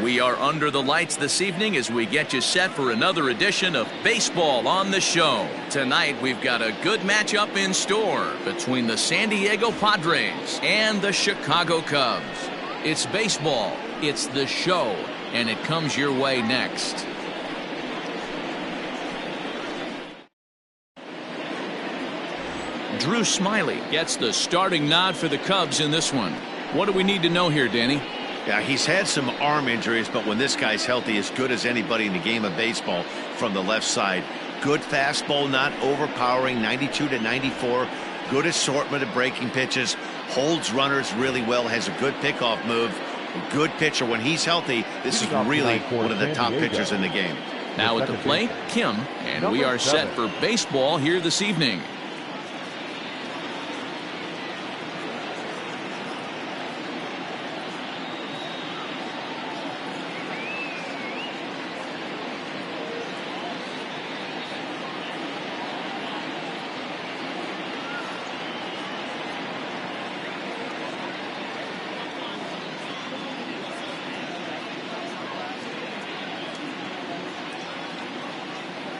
We are under the lights this evening as we get you set for another edition of Baseball on the Show. Tonight we've got a good matchup in store between the San Diego Padres and the Chicago Cubs. It's baseball, it's the show, and it comes your way next. Drew Smyly gets the starting nod for the Cubs in this one. What do we need to know here, Danny? Yeah, he's had some arm injuries, but when this guy's healthy, as good as anybody in the game of baseball from the left side. Good fastball, not overpowering, 92 to 94. Good assortment of breaking pitches. Holds runners really well, has a good pickoff move. A good pitcher. When he's healthy, this is really one of the top pitchers in the game. Now at the plate, Kim, and we are set for baseball here this evening.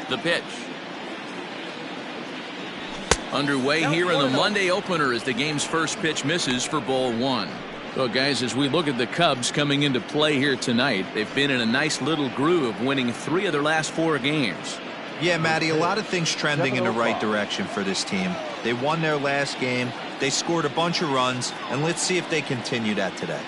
The pitch. Underway here in the Monday opener as the game's first pitch misses for ball one. So guys, as we look at the Cubs coming into play here tonight, they've been in a nice little groove, winning 3 of their last 4 games. Yeah, Matty, a lot of things trending in the right direction for this team. They won their last game, they scored a bunch of runs, and let's see if they continue that today.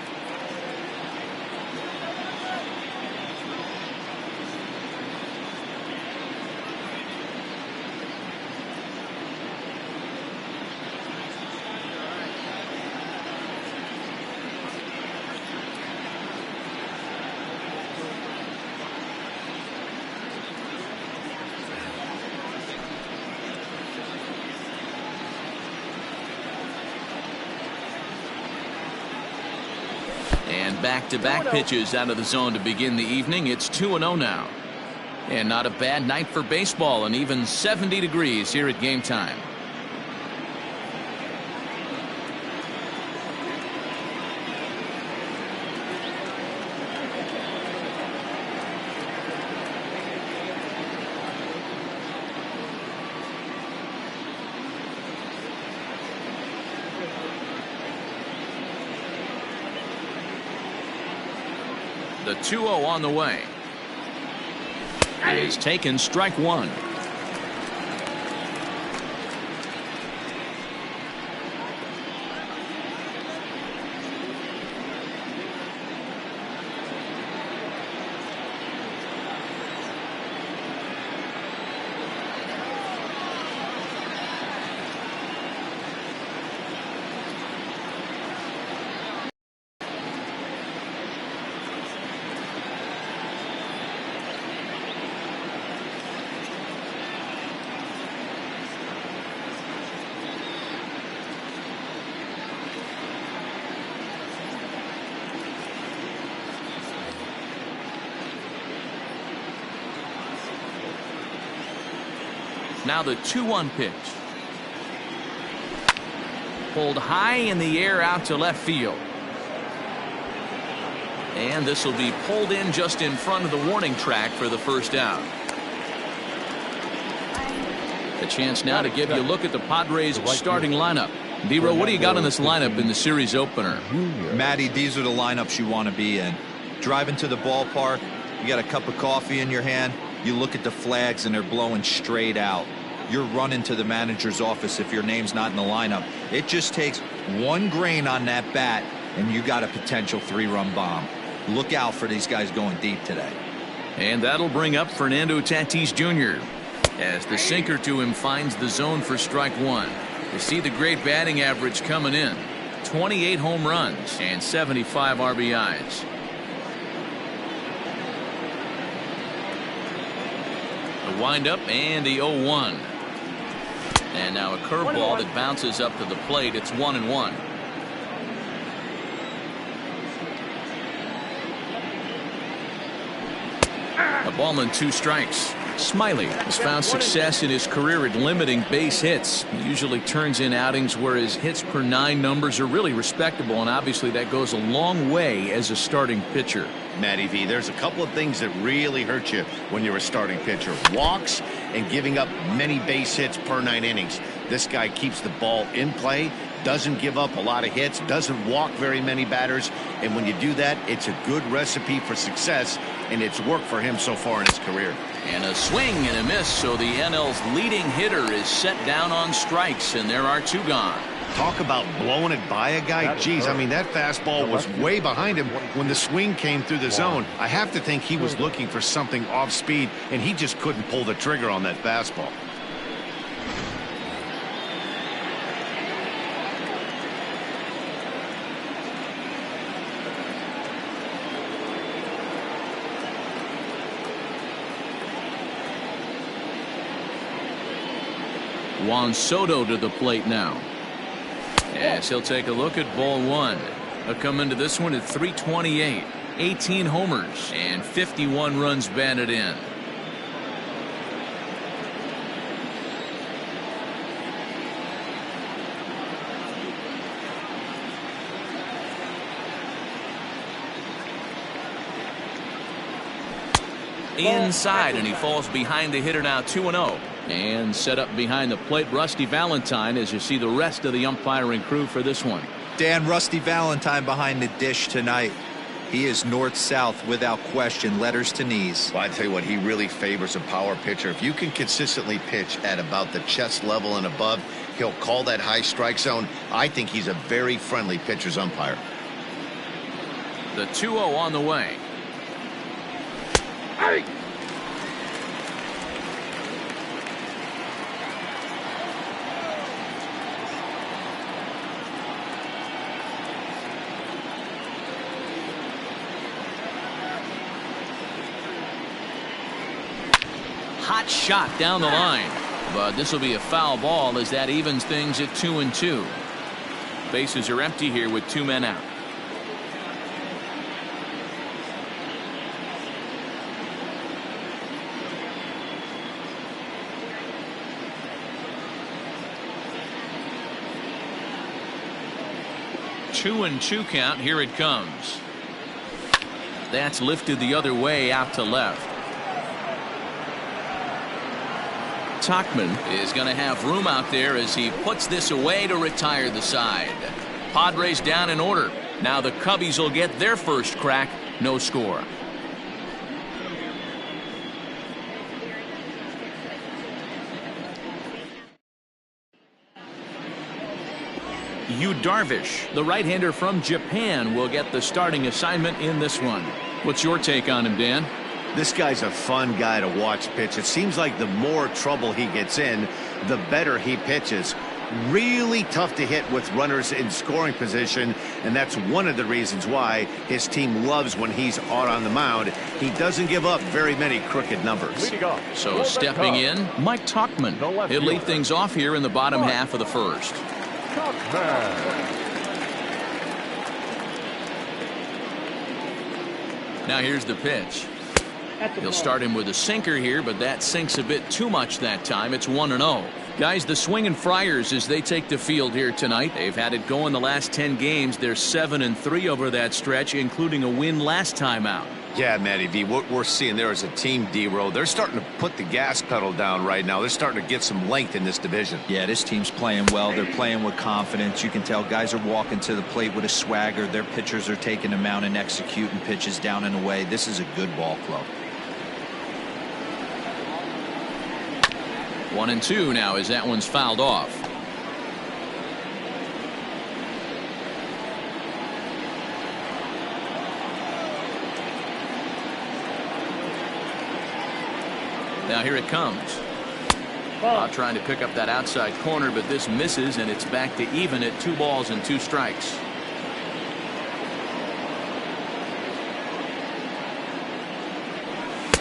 And back-to-back pitches out of the zone to begin the evening. It's 2-0 now. And not a bad night for baseball, and even 70 degrees here at game time. The 2-0 on the way. It is taken, strike one. Now the 2-1 pitch. Pulled high in the air out to left field. And this will be pulled in just in front of the warning track for the first out. A chance now to give you a look at the Padres starting lineup. D-Row, what do you got on this lineup in the series opener? Matty, these are the lineups you want to be in. Driving to the ballpark, you got a cup of coffee in your hand, you look at the flags and they're blowing straight out. You're running to the manager's office if your name's not in the lineup. It just takes one grain on that bat and you got a potential 3-run bomb. Look out for these guys going deep today. And that'll bring up Fernando Tatis Jr. as the sinker to him finds the zone for strike one. You see the great batting average coming in. 28 home runs and 75 RBIs. The windup and the 0-1. And now a curveball that bounces up to the plate. It's 1-1. A ball and 2 strikes. Smyly has found success in his career at limiting base hits. He usually turns in outings where his hits per 9 numbers are really respectable, and obviously that goes a long way as a starting pitcher. Matty V, there's a couple of things that really hurt you when you're a starting pitcher. Walks and giving up many base hits per 9 innings. This guy keeps the ball in play, doesn't give up a lot of hits, doesn't walk very many batters, and when you do that, it's a good recipe for success, and it's worked for him so far in his career. And a swing and a miss, so the NL's leading hitter is set down on strikes, and there are 2 gone. Talk about blowing it by a guy. Geez, I mean, that fastball was way behind him when the swing came through the zone. I have to think he was looking for something off speed, and he just couldn't pull the trigger on that fastball. Juan Soto to the plate now. Yes, he'll take a look at ball 1. He'll come into this one at .328, 18 homers, and 51 runs batted in. Inside, and he falls behind the hitter now, 2-0. And set up behind the plate, Rusty Valentine, as you see the rest of the umpiring crew for this one. Dan, Rusty Valentine behind the dish tonight. He is north-south without question, letters to knees. Well, I tell you what, he really favors a power pitcher. If you can consistently pitch at about the chest level and above, he'll call that high strike zone. I think he's a very friendly pitcher's umpire. The 2-0 on the way. Hey. Hot shot down the line, but this will be a foul ball as that evens things at 2-2. Bases are empty here with 2 men out. Two and 2 count. Here it comes. That's lifted the other way out to left. Tauchman is going to have room out there as he puts this away to retire the side. Padres down in order. Now the Cubbies will get their first crack. No score. Darvish, the right-hander from Japan, will get the starting assignment in this one. What's your take on him, Dan? This guy's a fun guy to watch pitch. It seems like the more trouble he gets in, the better he pitches. Really tough to hit with runners in scoring position, and that's one of the reasons why his team loves when he's out on the mound. He doesn't give up very many crooked numbers. So stepping in, Mike Tauchman. He'll lead things off here in the bottom half of the first. Now here's the pitch. He'll start him with a sinker here, but that sinks a bit too much that time. It's 1-0. Guys, the Swingin' Friars, as they take the field here tonight, they've had it going the last 10 games. They're 7-3 over that stretch, including a win last time out. Yeah, Matty V, what we're seeing there is a team, D-Row. They're starting to put the gas pedal down right now. They're starting to get some length in this division. Yeah, this team's playing well. They're playing with confidence. You can tell guys are walking to the plate with a swagger. Their pitchers are taking them out and executing pitches down and away. This is a good ball club. 1-2 now as that one's fouled off. Now here it comes. Trying to pick up that outside corner, but this misses, and it's back to even at 2 balls and 2 strikes.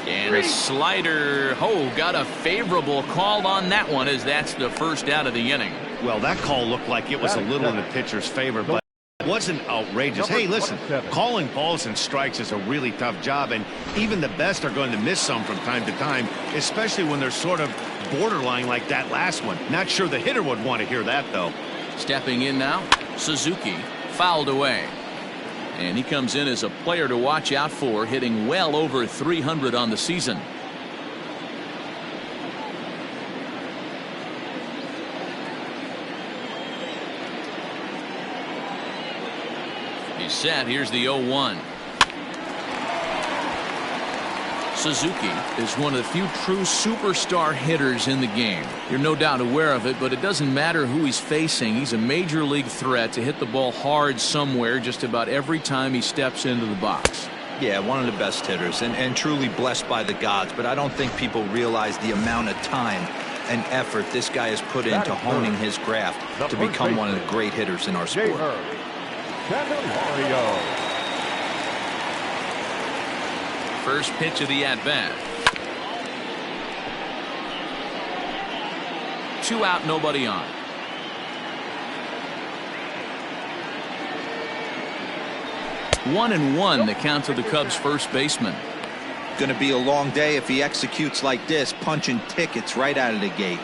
And a slider. Oh, got a favorable call on that one, as that's the first out of the inning. Well, that call looked like it was a little in the pitcher's favor, but Wasn't outrageous. Hey, listen, calling balls and strikes is a really tough job, and even the best are going to miss some from time to time, especially when they're sort of borderline like that last one. Not sure the hitter would want to hear that, though. Stepping in now, Suzuki fouled away. And he comes in as a player to watch out for, hitting well over 300 on the season. He's set. Here's the 0-1. Suzuki is one of the few true superstar hitters in the game. You're no doubt aware of it, but it doesn't matter who he's facing. He's a major league threat to hit the ball hard somewhere just about every time he steps into the box. Yeah, one of the best hitters and truly blessed by the gods, but I don't think people realize the amount of time and effort this guy has put into honing his craft to become one of the great hitters in our sport. First pitch of the at-bat. 2 out, nobody on. One and one, the count to the Cubs first baseman. Going to be a long day if he executes like this, punching tickets right out of the gate.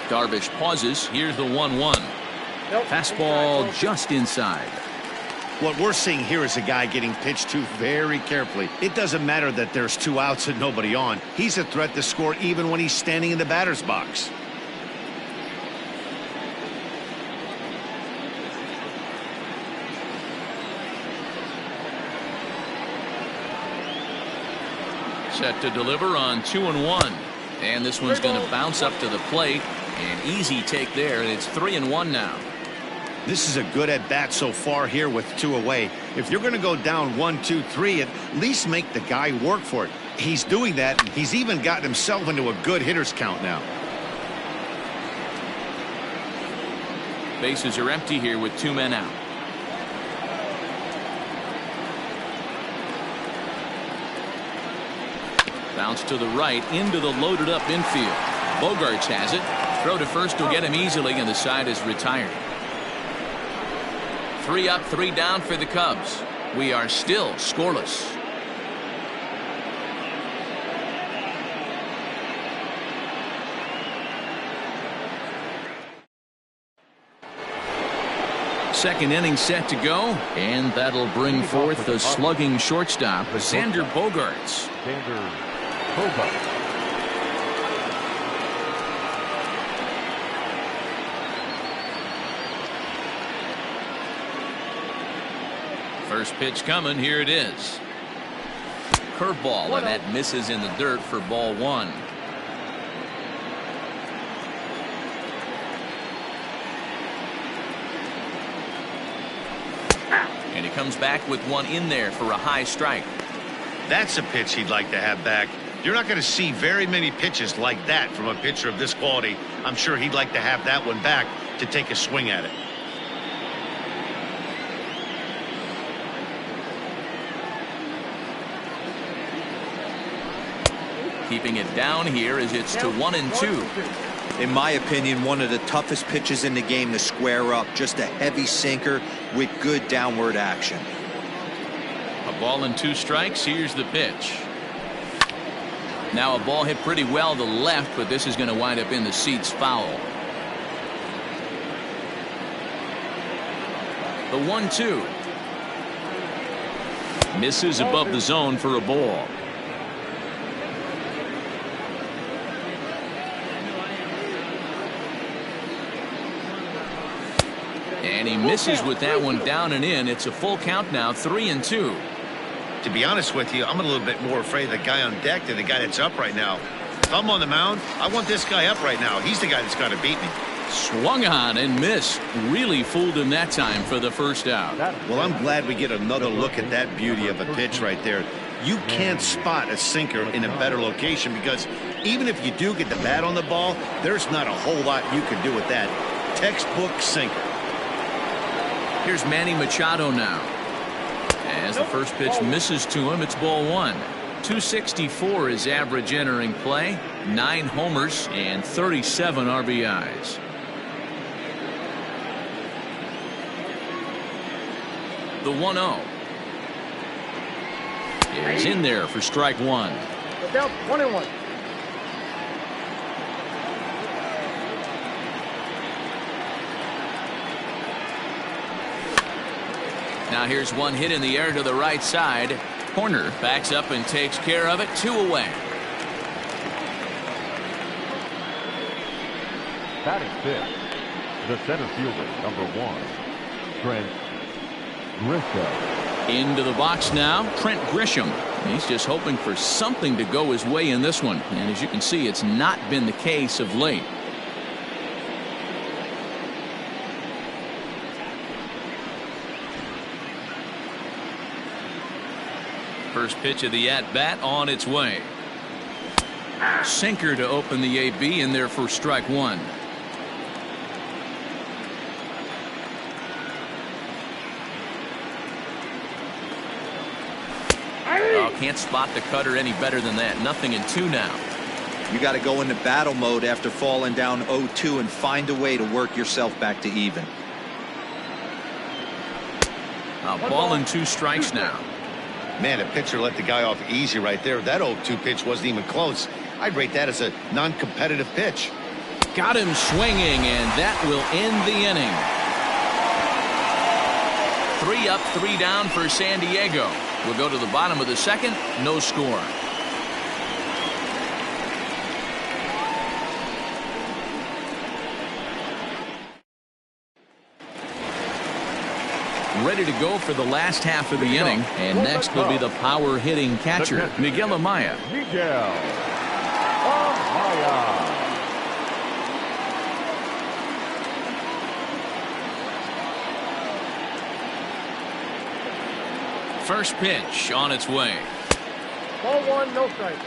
Darvish pauses. Here's the 1-1. Fastball just inside. What we're seeing here is a guy getting pitched to very carefully. It doesn't matter that there's 2 outs and nobody on. He's a threat to score even when he's standing in the batter's box. Set to deliver on 2-1. And this one's going to bounce up to the plate. An easy take there, and it's 3-1 now. This is a good at-bat so far here with 2 away. If you're going to go down 1, 2, 3, at least make the guy work for it. He's doing that. He's even gotten himself into a good hitter's count now. Bases are empty here with 2 men out. Bounce to the right into the loaded up infield. Bogarts has it. Throw to first will get him easily, and the side is retired. 3 up, 3 down for the Cubs. We are still scoreless. Second inning set to go, and that'll bring forth the slugging shortstop, Xander Bogaerts. First pitch coming. Here it is. Curveball, and that misses in the dirt for ball 1. And he comes back with one in there for a high strike. That's a pitch he'd like to have back. You're not going to see very many pitches like that from a pitcher of this quality. I'm sure he'd like to have that one back to take a swing at it. Keeping it down here as it's to 1-2. In my opinion, one of the toughest pitches in the game to square up. Just a heavy sinker with good downward action. A ball and 2 strikes. Here's the pitch. Now a ball hit pretty well to the left, but this is going to wind up in the seats foul. The 1-2. Misses above the zone for a ball. And he misses with that one down and in. It's a full count now, 3-2. To be honest with you, I'm a little bit more afraid of the guy on deck than the guy that's up right now. If I'm on the mound, I want this guy up right now. He's the guy that's got to beat me. Swung on and missed. Really fooled him that time for the first out. Well, I'm glad we get another look at that beauty of a pitch right there. You can't spot a sinker in a better location because even if you do get the bat on the ball, there's not a whole lot you can do with that. Textbook sinker. Here's Manny Machado now. As the first pitch misses to him, it's ball 1. .264 is average entering play, 9 homers and 37 RBIs. The 1-0 is in there for strike one. Down 1-1. Now here's one hit in the air to the right side. Corner backs up and takes care of it. 2 away. Batting fifth, the center fielder, number 1, Trent Grisham. Into the box now, Trent Grisham. He's just hoping for something to go his way in this one. And as you can see, it's not been the case of late. First pitch of the at-bat on its way. Sinker to open the AB in there for strike one. Oh, can't spot the cutter any better than that. 0-2 now. You got to go into battle mode after falling down 0-2 and find a way to work yourself back to even. A ball and 2 strikes now. Man, a pitcher let the guy off easy right there. That 0-2 pitch wasn't even close. I'd rate that as a non-competitive pitch. Got him swinging, and that will end the inning. 3 up, 3 down for San Diego. We'll go to the bottom of the second. No score. Ready to go for the last half of the inning, and next will be the power hitting catcher, Miguel Amaya. Miguel Amaya. First pitch on its way. Ball 1, no strike.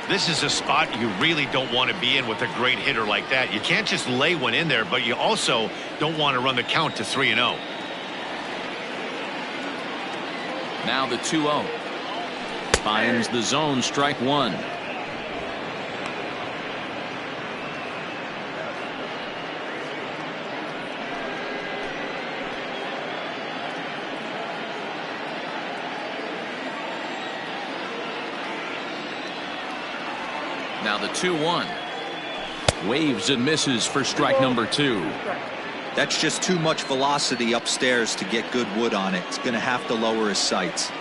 This is a spot you really don't want to be in with a great hitter like that. You can't just lay one in there, but you also don't want to run the count to 3-0. Now the 2-0. Finds the zone, strike one. Now the 2-1. Waves and misses for strike number 2. That's just too much velocity upstairs to get good wood on it. It's going to have to lower his sights.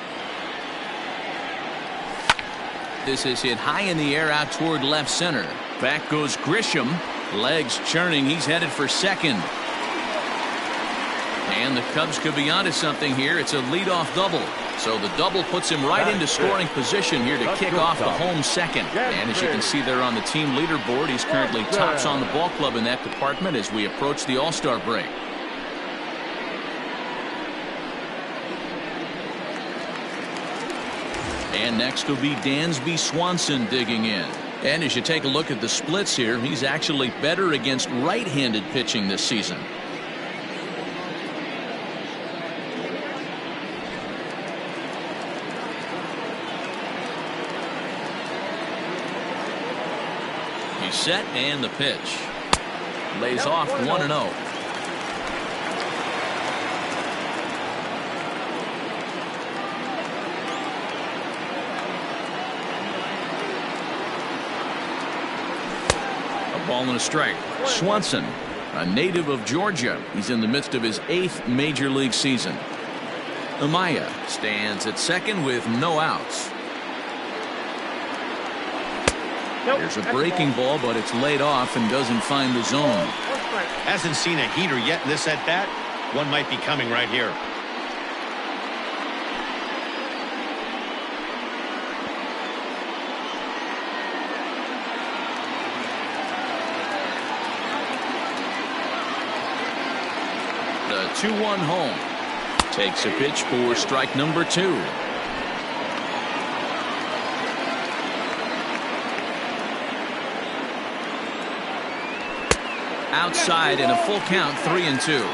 This is hit high in the air out toward left center. Back goes Grisham. Legs churning. He's headed for second. And the Cubs could be onto something here. It's a leadoff double. So the double puts him right into scoring position here to kick off the home second. And as you can see there on the team leaderboard, he's currently tops on the ball club in that department as we approach the All-Star break. And next will be Dansby Swanson digging in. And as you take a look at the splits here, he's actually better against right-handed pitching this season. He's set, and the pitch. Lays off 1-0. Ball and a strike. Swanson, a native of Georgia. He's in the midst of his 8th major league season. Amaya stands at second with no outs. There's a breaking ball, but it's laid off and doesn't find the zone. Hasn't seen a heater yet in this at-bat. One might be coming right here. The 2-1 home. Takes a pitch for strike number 2. Outside in a full count, 3-2.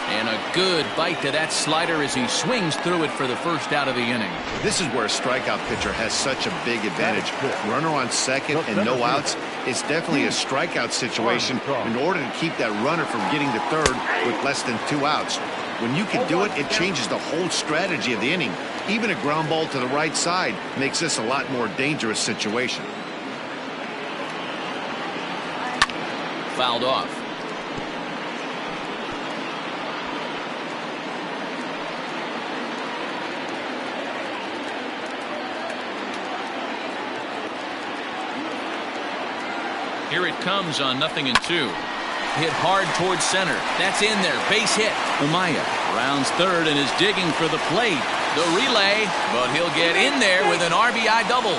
And a good bite to that slider as he swings through it for the first out of the inning. This is where a strikeout pitcher has such a big advantage. Runner on second and no outs. It's definitely a strikeout situation in order to keep that runner from getting to third with less than 2 outs. When you can do it, it changes the whole strategy of the inning. Even a ground ball to the right side makes this a lot more dangerous situation. Fouled off. Here it comes on 0-2. Hit hard towards center. That's in there. Base hit. Umaya rounds third and is digging for the plate. The relay, but he'll get in there with an RBI double.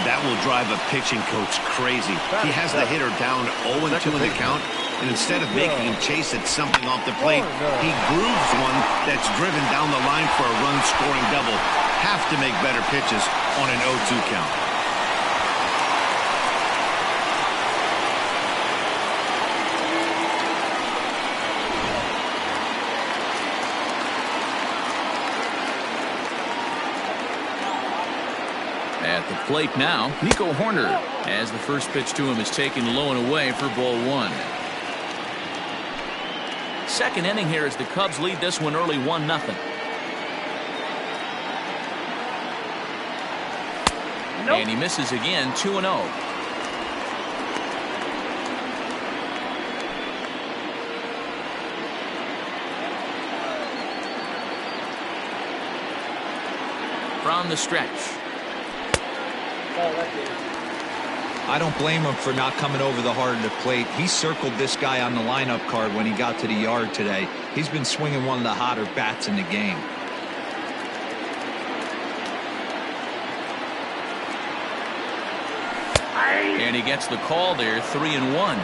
That will drive a pitching coach crazy. He has the hitter down 0-2 in the count, and instead of making him chase at something off the plate, he grooves one that's driven down the line for a run-scoring double. Have to make better pitches on an 0-2 count. At the plate now, Nico Horner, as the first pitch to him is taken low and away for ball 1. Second inning here as the Cubs lead this one early 1-0. And he misses again, 2-0. From the stretch. I don't blame him for not coming over the heart of the plate. He circled this guy on the lineup card when he got to the yard today. He's been swinging one of the hotter bats in the game. And he gets the call there, 3-1.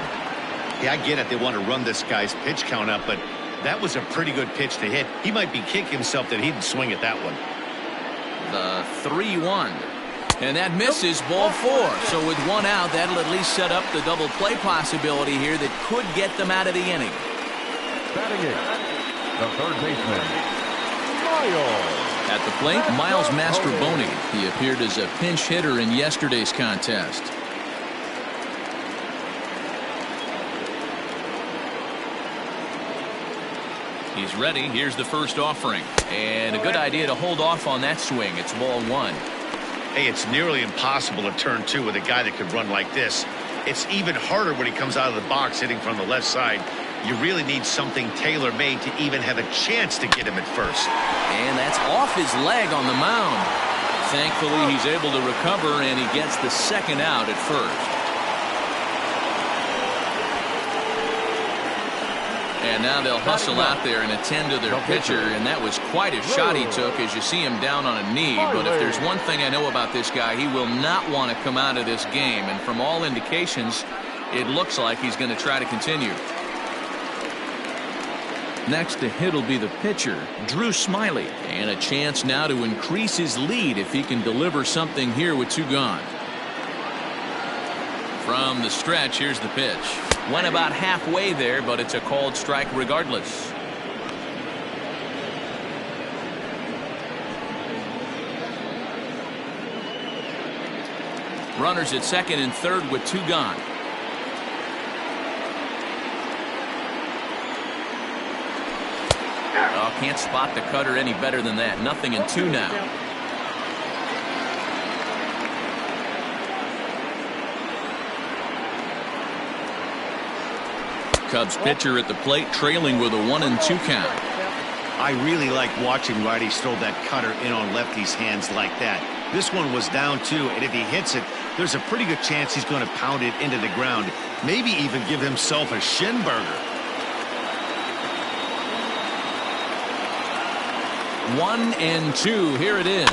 Yeah, I get it. They want to run this guy's pitch count up, but that was a pretty good pitch to hit. He might be kicking himself that he didn't swing at that one. The 3-1. And that misses, ball 4. So with 1 out, that'll at least set up the double play possibility here that could get them out of the inning. Batting it, the third baseman, Miles. At the plate, Miles Mastrobuoni. He appeared as a pinch hitter in yesterday's contest. He's ready. Here's the first offering. And a good idea to hold off on that swing. It's ball 1. Hey, it's nearly impossible to turn 2 with a guy that could run like this. It's even harder when he comes out of the box hitting from the left side. You really need something tailor-made to even have a chance to get him at first. And that's off his leg on the mound. Thankfully, he's able to recover, and he gets the second out at first. And now they'll hustle out there and attend to their pitcher, and that was quite a shot he took as you see him down on a knee. But if there's one thing I know about this guy, he will not want to come out of this game. And from all indications, it looks like he's going to try to continue. Next to hit will be the pitcher, Drew Smyly, and a chance now to increase his lead if he can deliver something here with 2 gone. From the stretch, here's the pitch. Went about halfway there, but it's a called strike regardless. Runners at second and third with 2 gone. Oh, can't spot the cutter any better than that. 0-2 now. Cubs pitcher at the plate trailing with a 1-2 count. I really like watching righties throw that cutter in on lefties' hands like that. This one was down 2, and if he hits it, there's a pretty good chance he's going to pound it into the ground. Maybe even give himself a shin burger. 1-2. Here it is.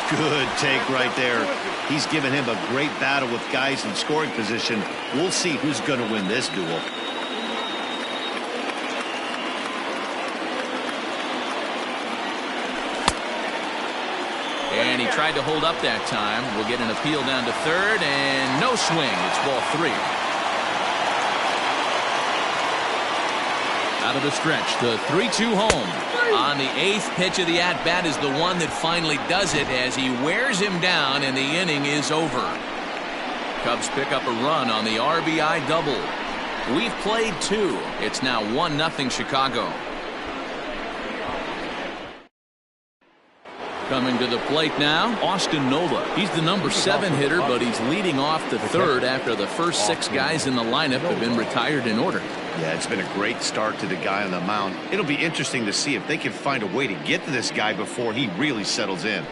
Good take right there. He's given him a great battle with guys in scoring position. We'll see who's going to win this duel. And he tried to hold up that time. We'll get an appeal down to third, and no swing. It's ball 3. Out of the stretch, the 3-2 home. On the 8th pitch of the at-bat is the one that finally does it as he wears him down, and the inning is over. Cubs pick up a run on the RBI double. We've played 2. It's now 1-0 Chicago. Coming to the plate now, Austin Nola. He's the number 7 hitter, but he's leading off the third after the first 6 guys in the lineup have been retired in order. Yeah, it's been a great start to the guy on the mound. It'll be interesting to see if they can find a way to get to this guy before he really settles in.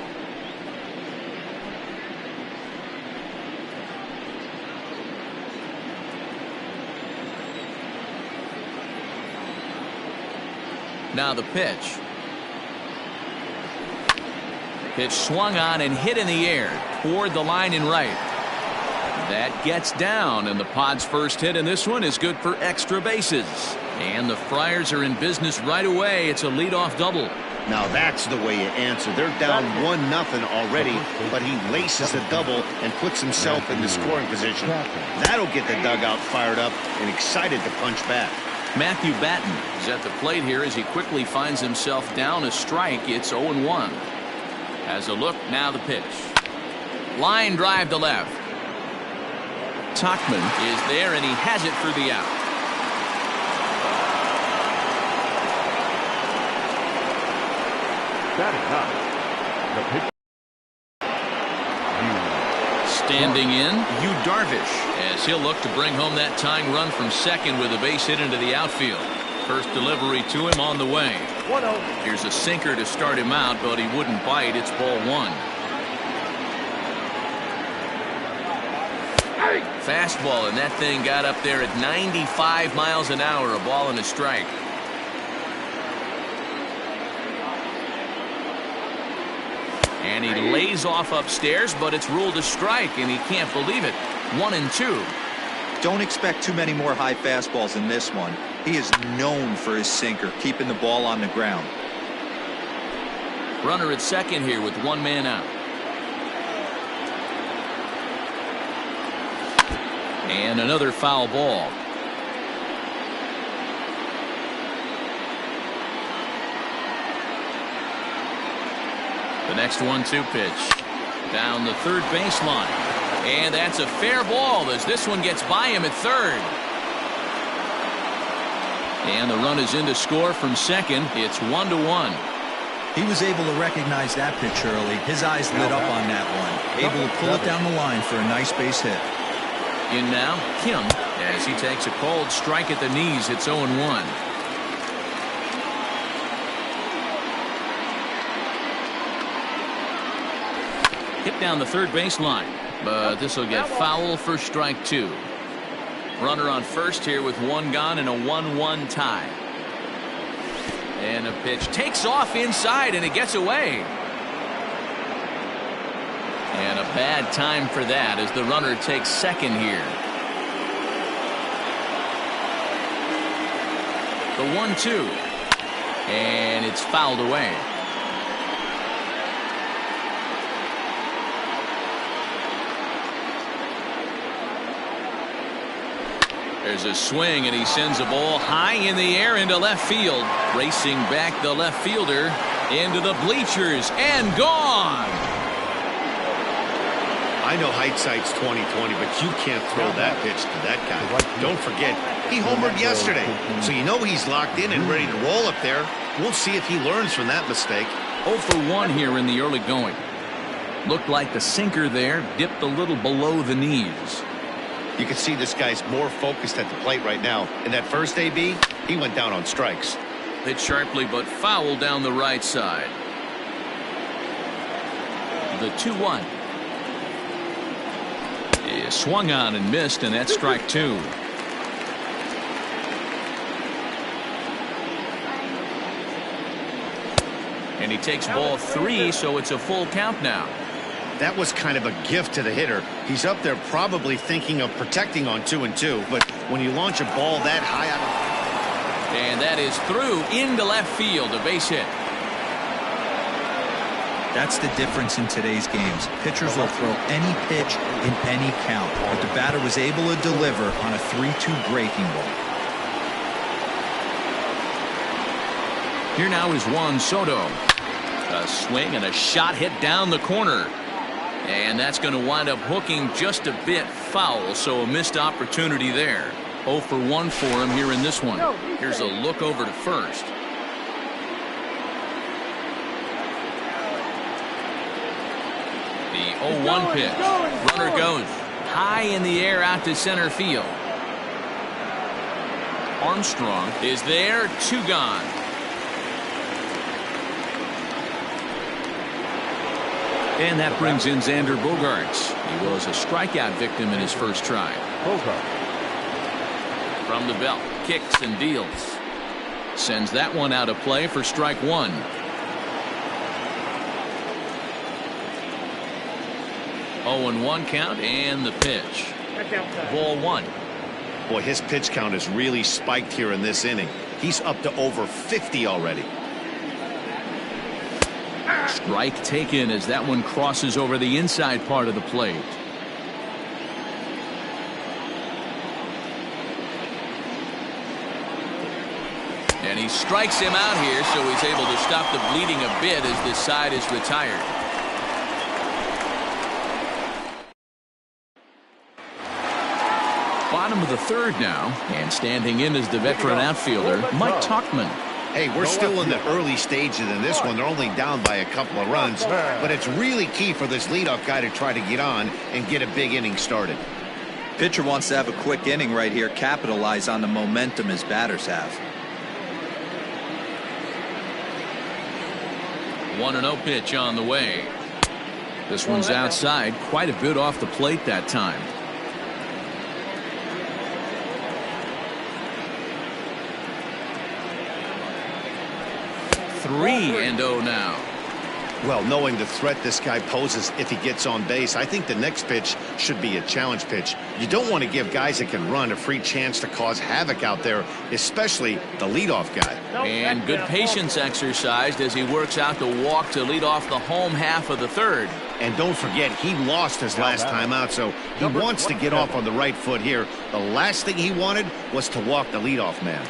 Now the pitch. Pitch swung on and hit in the air toward the line and right. That gets down, and the Pods' first hit in this one is good for extra bases. And the Friars are in business right away. It's a leadoff double. Now that's the way you answer. They're down 1-0 already, but he laces a double and puts himself in the scoring position. That'll get the dugout fired up and excited to punch back. Matthew Batten is at the plate here as he quickly finds himself down a strike. It's 0-1. Has a look, now the pitch. Line drive to left. Tachman is there, and he has it for the out. Batting up, the pitch. Standing in, Darvish, as he'll look to bring home that tying run from second with a base hit into the outfield. First delivery to him on the way. 1-0. Here's a sinker to start him out, but he wouldn't bite. It's ball 1. Fastball, and that thing got up there at 95 miles an hour. A ball and a strike. And he lays off upstairs, but it's ruled a strike, and he can't believe it. 1-2. Don't expect too many more high fastballs in this one. He is known for his sinker, keeping the ball on the ground. Runner at second here with 1 man out. And another foul ball. The next 1-2 pitch. Down the third baseline. And that's a fair ball as this one gets by him at third. And the run is in to score from second. It's 1-1. He was able to recognize that pitch early. His eyes lit up on that one. Able to pull it down the line for a nice base hit. In now, Kim, as he takes a cold strike at the knees. It's 0-1. Hit down the third baseline, but this will get foul for strike 2. Runner on first here with 1 gone and a 1-1 tie. And a pitch takes off inside, and it gets away. And a bad time for that as the runner takes second here. The 1-2. And it's fouled away. There's a swing, and he sends a ball high in the air into left field. Racing back the left fielder into the bleachers and gone. I know hindsight's 20/20, but you can't throw that pitch to that guy. Don't forget, he homered yesterday, so you know he's locked in and ready to roll up there. We'll see if he learns from that mistake. 0 for 1 here in the early going. Looked like the sinker there dipped a little below the knees. You can see this guy's more focused at the plate right now. In that first AB, he went down on strikes. Hit sharply, but foul down the right side. The 2-1. Is swung on and missed, and that's strike 2. And he takes ball 3, so it's a full count now. That was kind of a gift to the hitter. He's up there probably thinking of protecting on 2-2, but when you launch a ball that high out of... And that is through into left field, a base hit. That's the difference in today's games. Pitchers will throw any pitch in any count, but the batter was able to deliver on a 3-2 breaking ball. Here now is Juan Soto. A swing and a shot hit down the corner. And that's going to wind up hooking just a bit foul, so a missed opportunity there. 0 for 1 for him here in this one. Here's a look over to first. The 0-1 pitch. Runner goes high in the air out to center field. Armstrong is there, 2 gone. And that brings in Xander Bogaerts. He was a strikeout victim in his first try. From the belt, kicks and deals. Sends that one out of play for strike 1. Oh, and 1 count, and the pitch. Ball 1. Boy, his pitch count has really spiked here in this inning. He's up to over 50 already. Strike taken as that one crosses over the inside part of the plate. And he strikes him out here, so he's able to stop the bleeding a bit as this side is retired. Bottom of the 3rd now, and standing in is the veteran outfielder, Mike Tauchman. Hey, we're still in the early stages in this one. They're only down by a couple of runs, but it's really key for this leadoff guy to try to get on and get a big inning started. Pitcher wants to have a quick inning right here, capitalize on the momentum his batters have. 1-0 pitch on the way. This one's outside, quite a bit off the plate that time. 3-0 now. Well, knowing the threat this guy poses if he gets on base, I think the next pitch should be a challenge pitch. You don't want to give guys that can run a free chance to cause havoc out there, especially the leadoff guy. And good patience exercised as he works out the walk to lead off the home half of the 3rd. And don't forget, he lost his last time out, so he wants to get off on the right foot here. The last thing he wanted was to walk the leadoff man.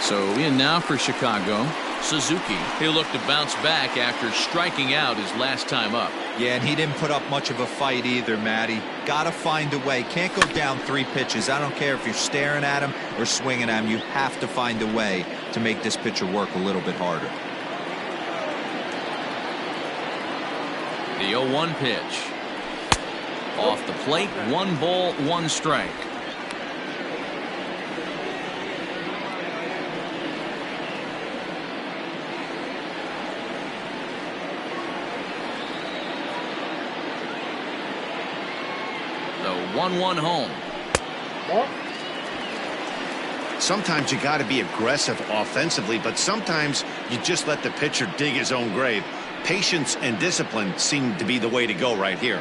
So in now for Chicago, Suzuki. He'll look to bounce back after striking out his last time up. Yeah, and he didn't put up much of a fight either, Matty. Got to find a way. Can't go down 3 pitches. I don't care if you're staring at him or swinging at him. You have to find a way to make this pitcher work a little bit harder. The 0-1 pitch. Off the plate, 1 ball, 1 strike. The 1-1 home. Sometimes you got to be aggressive offensively, but sometimes you just let the pitcher dig his own grave. Patience and discipline seem to be the way to go right here.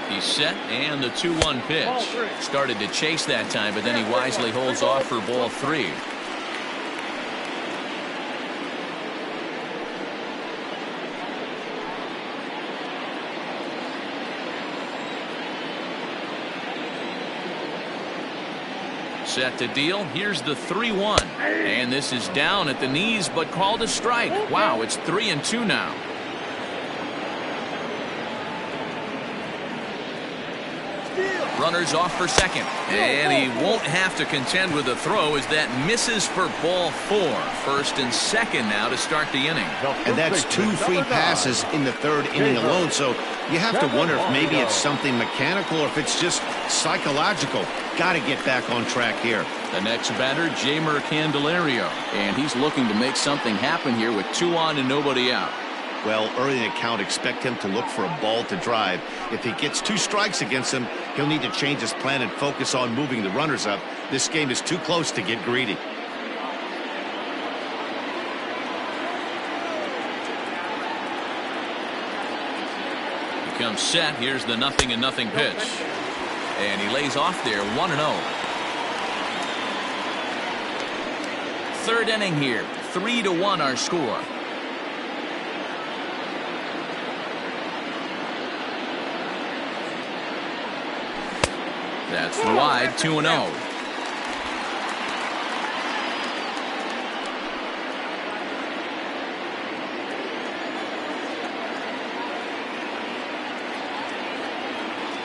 He's set, and the 2-1 pitch. Started to chase that time, but then he wisely holds off for ball 3. Set to deal. Here's the 3-1. And this is down at the knees, but called a strike. Wow, it's 3-2 now. Runners off for second. And he won't have to contend with a throw as that misses for ball 4. First and second now to start the inning. And that's 2 free passes in the 3rd inning alone. So you have to wonder if maybe it's something mechanical or if it's just psychological. Got to get back on track here. The next batter, Jeimer Candelario. And he's looking to make something happen here with 2 on and nobody out. Well, early in the count, expect him to look for a ball to drive. If he gets 2 strikes against him, he'll need to change his plan and focus on moving the runners up. This game is too close to get greedy. He comes set. Here's the 0-0 pitch. And he lays off there, 1-0. Third inning here, 3-1 our score. That's wide, 2-0.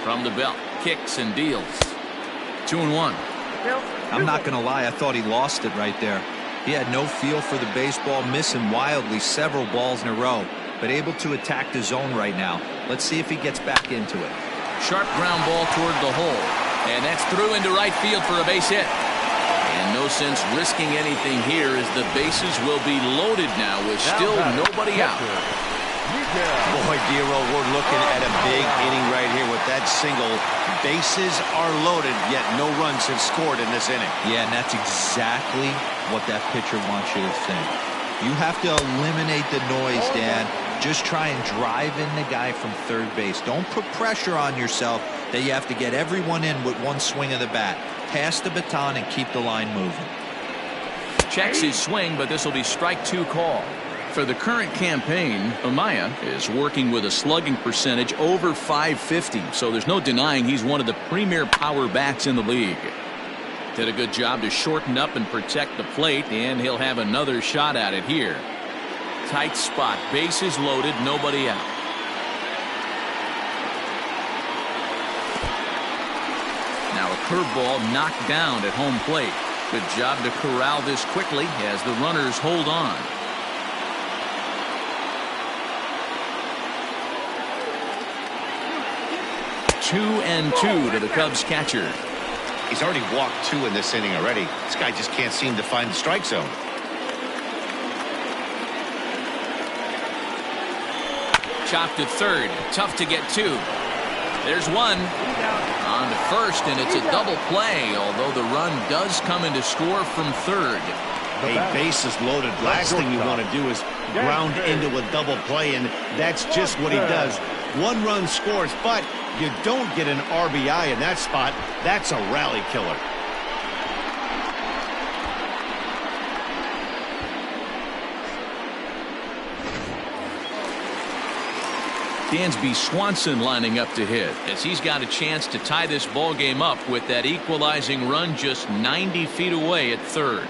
From the belt, kicks and deals. 2-1. I'm not going to lie, I thought he lost it right there. He had no feel for the baseball, missing wildly several balls in a row, but able to attack the zone right now. Let's see if he gets back into it. Sharp ground ball toward the hole. And that's through into right field for a base hit. And no sense risking anything here as the bases will be loaded now with still nobody out. Boy, Dero, we're looking at a big inning right here with that single. Bases are loaded, yet no runs have scored in this inning. Yeah, and that's exactly what that pitcher wants you to think. You have to eliminate the noise, Dan. Just try and drive in the guy from third base. Don't put pressure on yourself that you have to get everyone in with one swing of the bat. Pass the baton and keep the line moving. Checks his swing, but this will be strike 2 call. For the current campaign, Amaya is working with a slugging percentage over 550, so there's no denying he's one of the premier power bats in the league. Did a good job to shorten up and protect the plate, and he'll have another shot at it here. Tight spot, bases loaded, nobody out. Now a curveball knocked down at home plate. Good job to corral this quickly as the runners hold on. Two and two to the Cubs catcher. He's already walked 2 in this inning already. This guy just can't seem to find the strike zone. Chopped to third. Tough to get 2. There's 1. On to first, and it's a double play, although the run does come into score from third. Hey, base is loaded. Last thing you want to do is ground into a double play, and that's just what he does. 1 run scores, but you don't get an RBI in that spot. That's a rally killer. Dansby Swanson lining up to hit as he's got a chance to tie this ball game up with that equalizing run just 90 feet away at third.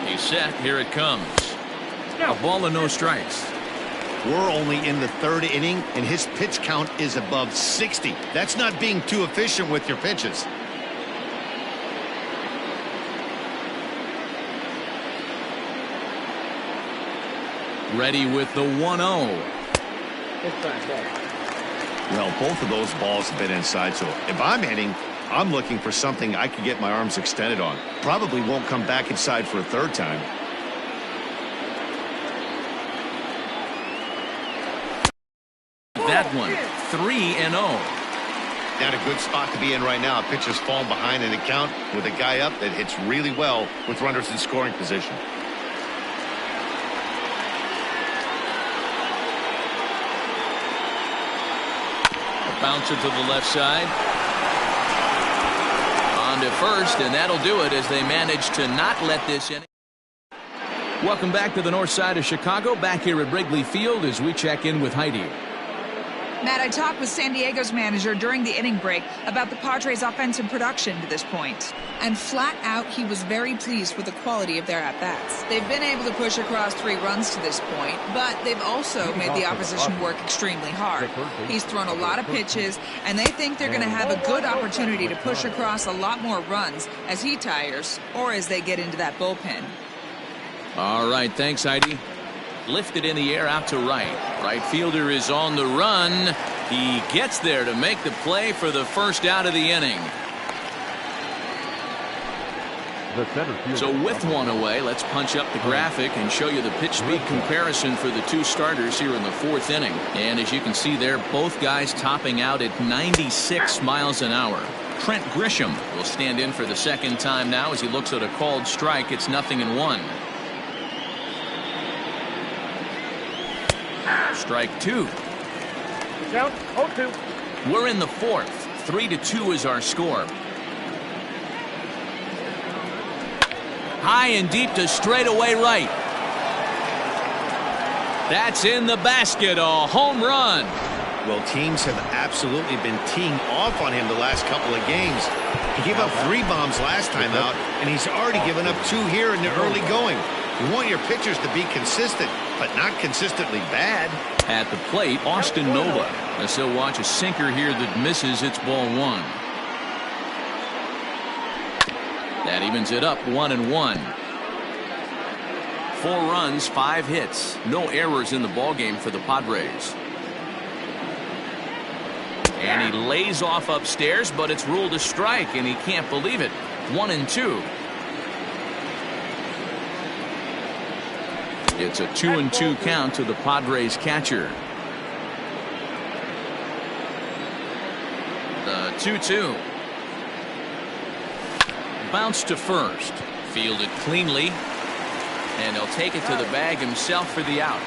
He's set. Here it comes. A ball and no strikes. We're only in the 3rd inning, and his pitch count is above 60. That's not being too efficient with your pitches. Ready with the 1-0. Well, both of those balls have been inside, so if I'm hitting, I'm looking for something I can get my arms extended on. Probably won't come back inside for a 3rd time. That one, 3-0. Not a good spot to be in right now. Pitcher's falling behind in the count with a guy up that hits really well with runners in scoring position. A bouncer to the left side. On to first, and that'll do it as they manage to not let this in. Welcome back to the north side of Chicago, back here at Wrigley Field as we check in with Heidi. Matt, I talked with San Diego's manager during the inning break about the Padres' offensive production to this point. And flat out, he was very pleased with the quality of their at-bats. They've been able to push across 3 runs to this point, but they've also made the opposition work extremely hard. He's thrown a lot of pitches, and they think they're going to have a good opportunity to push across a lot more runs as he tires or as they get into that bullpen. All right, thanks, Heidi. Lifted in the air out to right. Right fielder is on the run. He gets there to make the play for the first out of the inning. The center fielder. So with one away, let's punch up the graphic and show you the pitch speed comparison for the two starters here in the fourth inning. And as you can see there, both guys topping out at 96 miles an hour. Trent Grisham will stand in for the second time now as he looks at a called strike. It's 0-1. Strike two. Count 0-2. We're in the fourth. 3-2 is our score. High and deep to straightaway right. That's in the basket. A home run. Well, teams have absolutely been teeing off on him the last couple of games. He gave up 3 bombs last time out, and he's already given up 2 here in the early going. You want your pitchers to be consistent, but not consistently bad. At the plate, Austin Nova. As he'll watch a sinker here that misses. It's ball 1. That evens it up 1-1. 4 runs, 5 hits. No errors in the ballgame for the Padres. And he lays off upstairs, but it's ruled a strike, and he can't believe it. 1-2. It's a 2-2 count to the Padres catcher. The 2-2. Bounce to first. Fielded cleanly. And he'll take it to the bag himself for the out.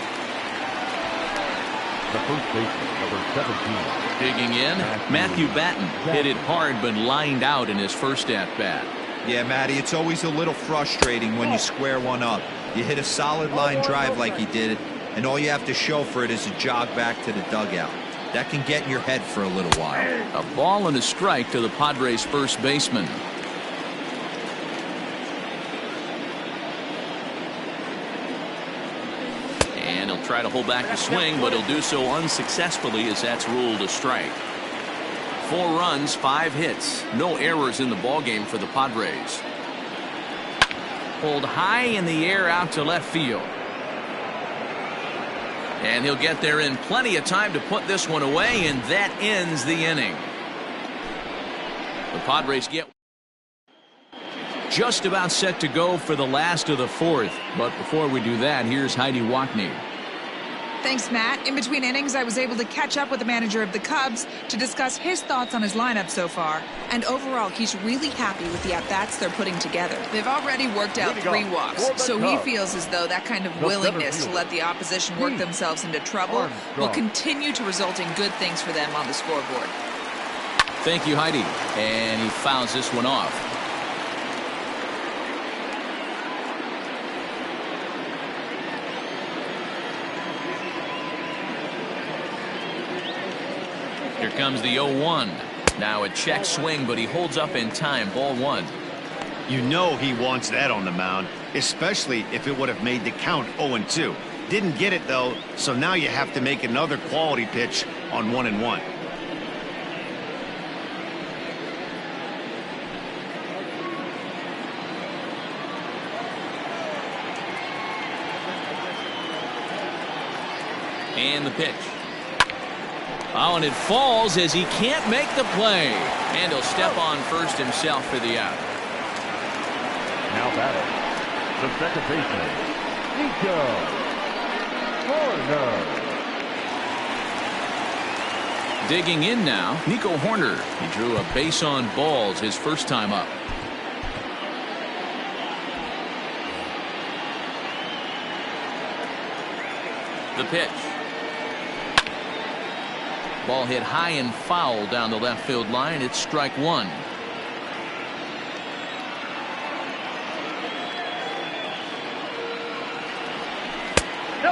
The first baseman, number 17. Digging in, Matthew Batten hit it hard but lined out in his first at-bat. Yeah, Matty, it's always a little frustrating when you square one up. You hit a solid line drive like he did, and all you have to show for it is a jog back to the dugout. That can get in your head for a little while. A ball and a strike to the Padres' first baseman. And he'll try to hold back the swing, but he'll do so unsuccessfully as that's ruled a strike. 4 runs, 5 hits. No errors in the ballgame for the Padres. Pulled high in the air out to left field. And he'll get there in plenty of time to put this one away, and that ends the inning. The Padres get just about set to go for the last of the fourth. But before we do that, here's Heidi Wackney. Thanks, Matt. In between innings, I was able to catch up with the manager of the Cubs to discuss his thoughts on his lineup so far. And overall, he's really happy with the at-bats they're putting together. They've already worked out 3 walks, so he feels as though that kind of willingness to let the opposition work themselves into trouble will continue to result in good things for them on the scoreboard. Thank you, Heidi. And he fouls this one off. Here comes the 0-1. Now a check swing, but he holds up in time. Ball 1. You know he wants that on the mound, especially if it would have made the count 0-2. Didn't get it, though, so now you have to make another quality pitch on 1-1. And the pitch. Oh, and it falls as he can't make the play. And he'll step on first himself for the out. Now batting, the second baseman, Nico Horner. Digging in now, Nico Horner. He drew a base on balls his first time up. The pitch. Ball hit high and foul down the left field line. It's strike 1.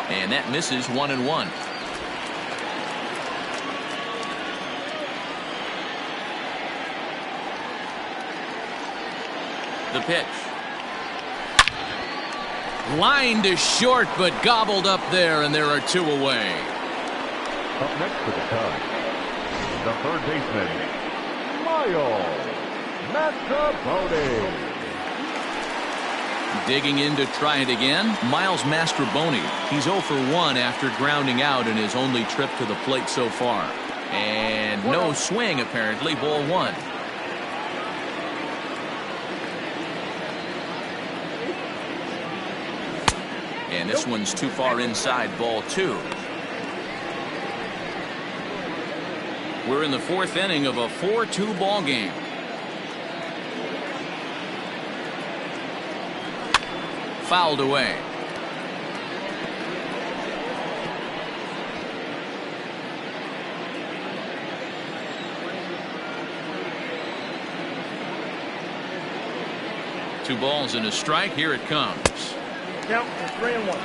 And that misses 1-1. The pitch. Line to short, but gobbled up there, and there are 2 away. Up next for the Cubs, the third baseman, Miles Mastrobuoni. Digging in to try it again, Miles Mastrobuoni. He's 0 for 1 after grounding out in his only trip to the plate so far. And no swing, apparently. Ball 1. And this one's too far inside, ball 2. We're in the 4th inning of a 4-2 ball game. Fouled away. Two balls and a strike. Here it comes. Count is 3-1.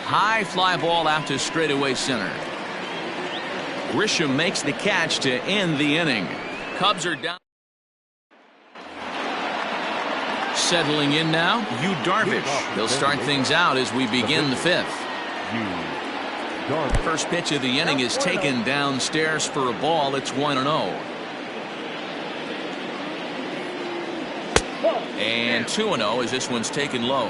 High fly ball out to straightaway center. Grisham makes the catch to end the inning. Cubs are down. Settling in now, Darvish. He'll start things out as we begin the 5th. First pitch of the inning is taken downstairs for a ball. It's 1-0. And 2-0 as this one's taken low.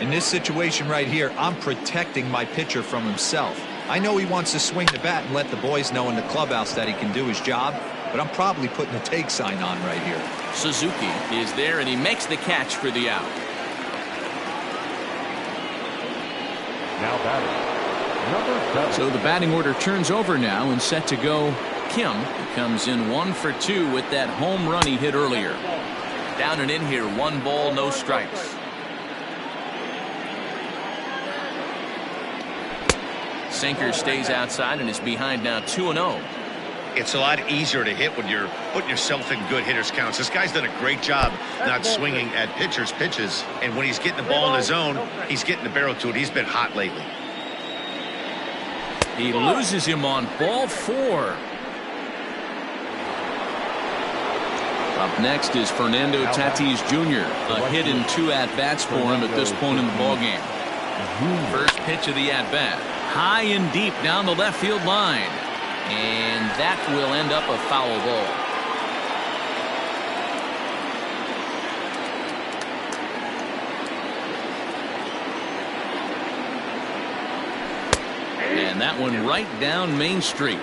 In this situation right here, I'm protecting my pitcher from himself. I know he wants to swing the bat and let the boys know in the clubhouse that he can do his job, but I'm probably putting a take sign on right here. Suzuki is there, and he makes the catch for the out. Now batting, number 7. So the batting order turns over now and set to go. Kim comes in 1 for 2 with that home run he hit earlier. Down and in here, 1 ball, no strikes. Sinker stays outside and is behind now 2-0. It's a lot easier to hit when you're putting yourself in good hitters counts. This guy's done a great job not swinging at pitchers' pitches, and when he's getting the ball in his zone, he's getting the barrel to it. He's been hot lately. He loses him on ball 4. Up next is Fernando Tatis Jr. A hit and 2 at-bats for him at this point in the ballgame. First pitch of the at-bat. High and deep down the left field line. And that will end up a foul ball. And that one right down Main Street.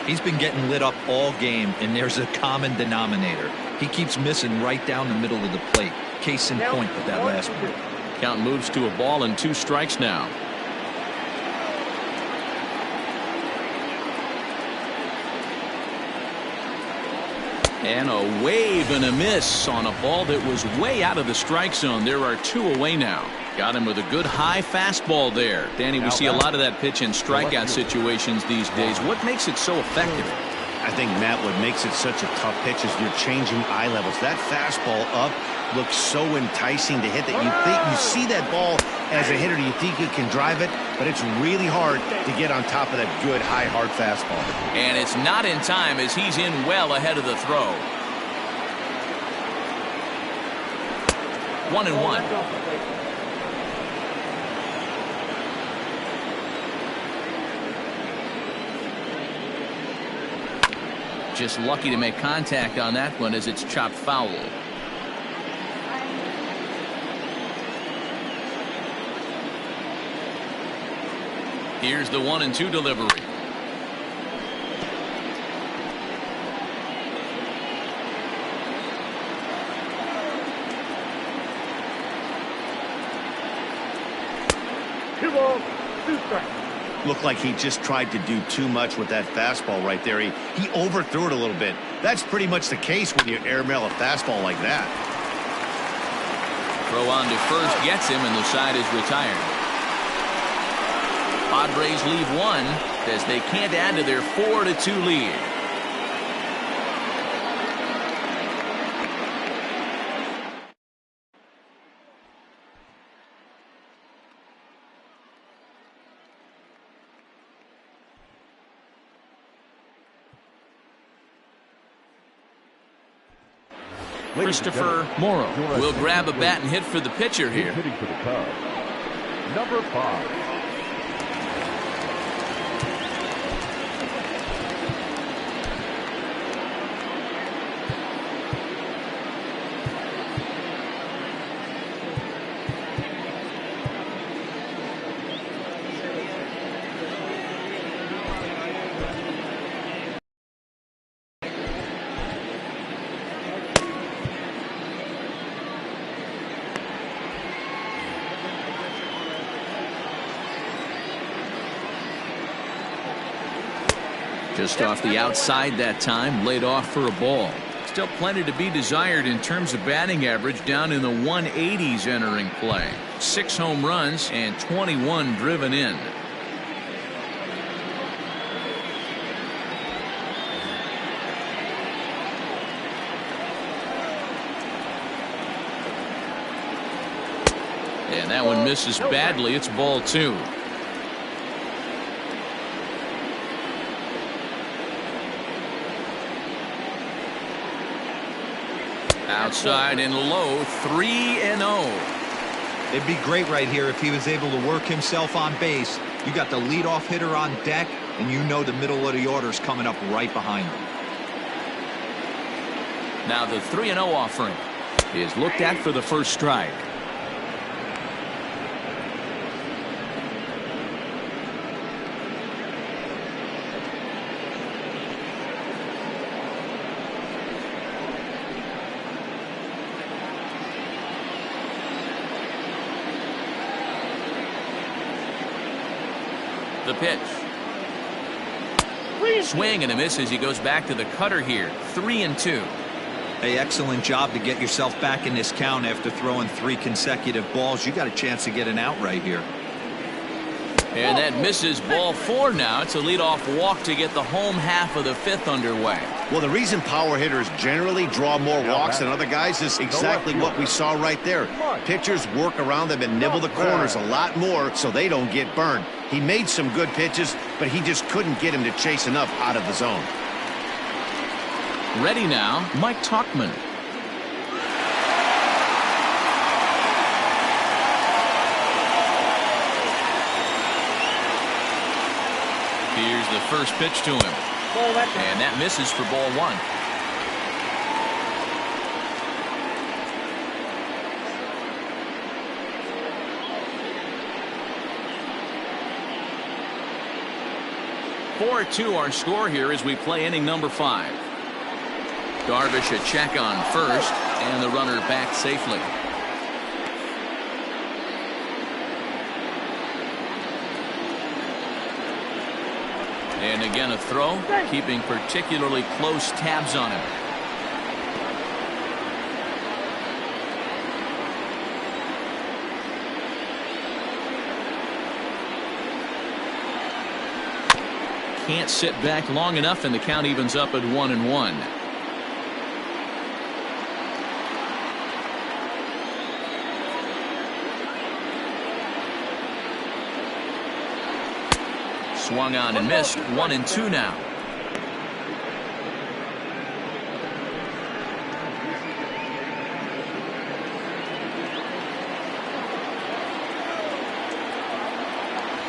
He's been getting lit up all game, and there's a common denominator. He keeps missing right down the middle of the plate. Case in point with that last one. Count moves to a ball and 2 strikes now. And a wave and a miss on a ball that was way out of the strike zone. There are 2 away now. Got him with a good high fastball there. Danny, we see a lot of that pitch in strikeout situations these days. What makes it so effective? I think, Matt, what makes it such a tough pitch is you're changing eye levels. That fastball up looks so enticing to hit that you see that ball as a hitter, you think you can drive it, but it's really hard to get on top of that good high hard fastball. And it's not in time as he's in well ahead of the throw. 1-1. Just lucky to make contact on that one as it's chopped foul. Here's the 1-2 delivery. Two balls, 2 strikes. Looked like he just tried to do too much with that fastball right there. He overthrew it a little bit. That's pretty much the case when you airmail a fastball like that. Throw on to first gets him, and the side is retired. Padres leave 1 as they can't add to their 4-2 lead. Christopher Morrow will grab a bat and hit for the pitcher here. Hitting for the Cubs, number 5. Just off the outside that time, laid off for a ball. Still plenty to be desired in terms of batting average, down in the 180s entering play. 6 home runs and 21 driven in. And that one misses badly. It's ball 2. Outside and low, 3-0. It'd be great right here if he was able to work himself on base. You got the leadoff hitter on deck, and you know the middle of the order's coming up right behind him. Now the 3-0 offering is looked at for the first strike. The pitch. Swing and a miss as he goes back to the cutter here. 3-2. Hey, excellent job to get yourself back in this count after throwing 3 consecutive balls. You got a chance to get an out right here. And that misses, ball 4 now. It's a leadoff walk to get the home half of the 5th underway. Well, the reason power hitters generally draw more walks than other guys is exactly what we saw right there. Pitchers work around them and nibble the corners a lot more so they don't get burned. He made some good pitches, but he just couldn't get him to chase enough out of the zone. Ready now, Mike Tauchman. Here's the first pitch to him. And that misses for ball 1. (4-2) our score here as we play inning number 5. Darvish a check on first, and the runner back safely. And again a throw, keeping particularly close tabs on him. Can't sit back long enough, and the count evens up at 1-1. Swung on and missed. 1-2 now.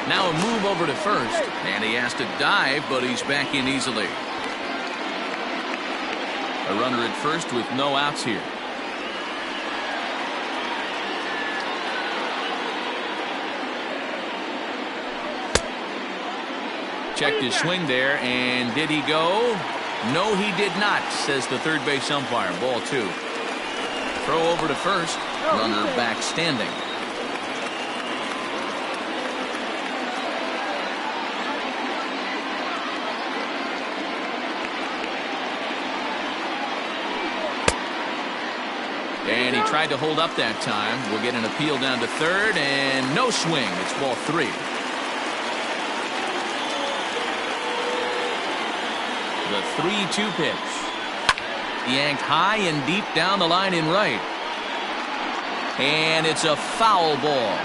Now a move over to first, and he has to dive, but he's back in easily. A runner at first with no outs here. Checked his swing there, and did he go? No, he did not, says the third base umpire. Ball 2. Throw over to first. Runner back standing. And he tried to hold up that time. We'll get an appeal down to third, and no swing. It's ball 3. The 3-2 pitch. Yanked high and deep down the line in right. And it's a foul ball.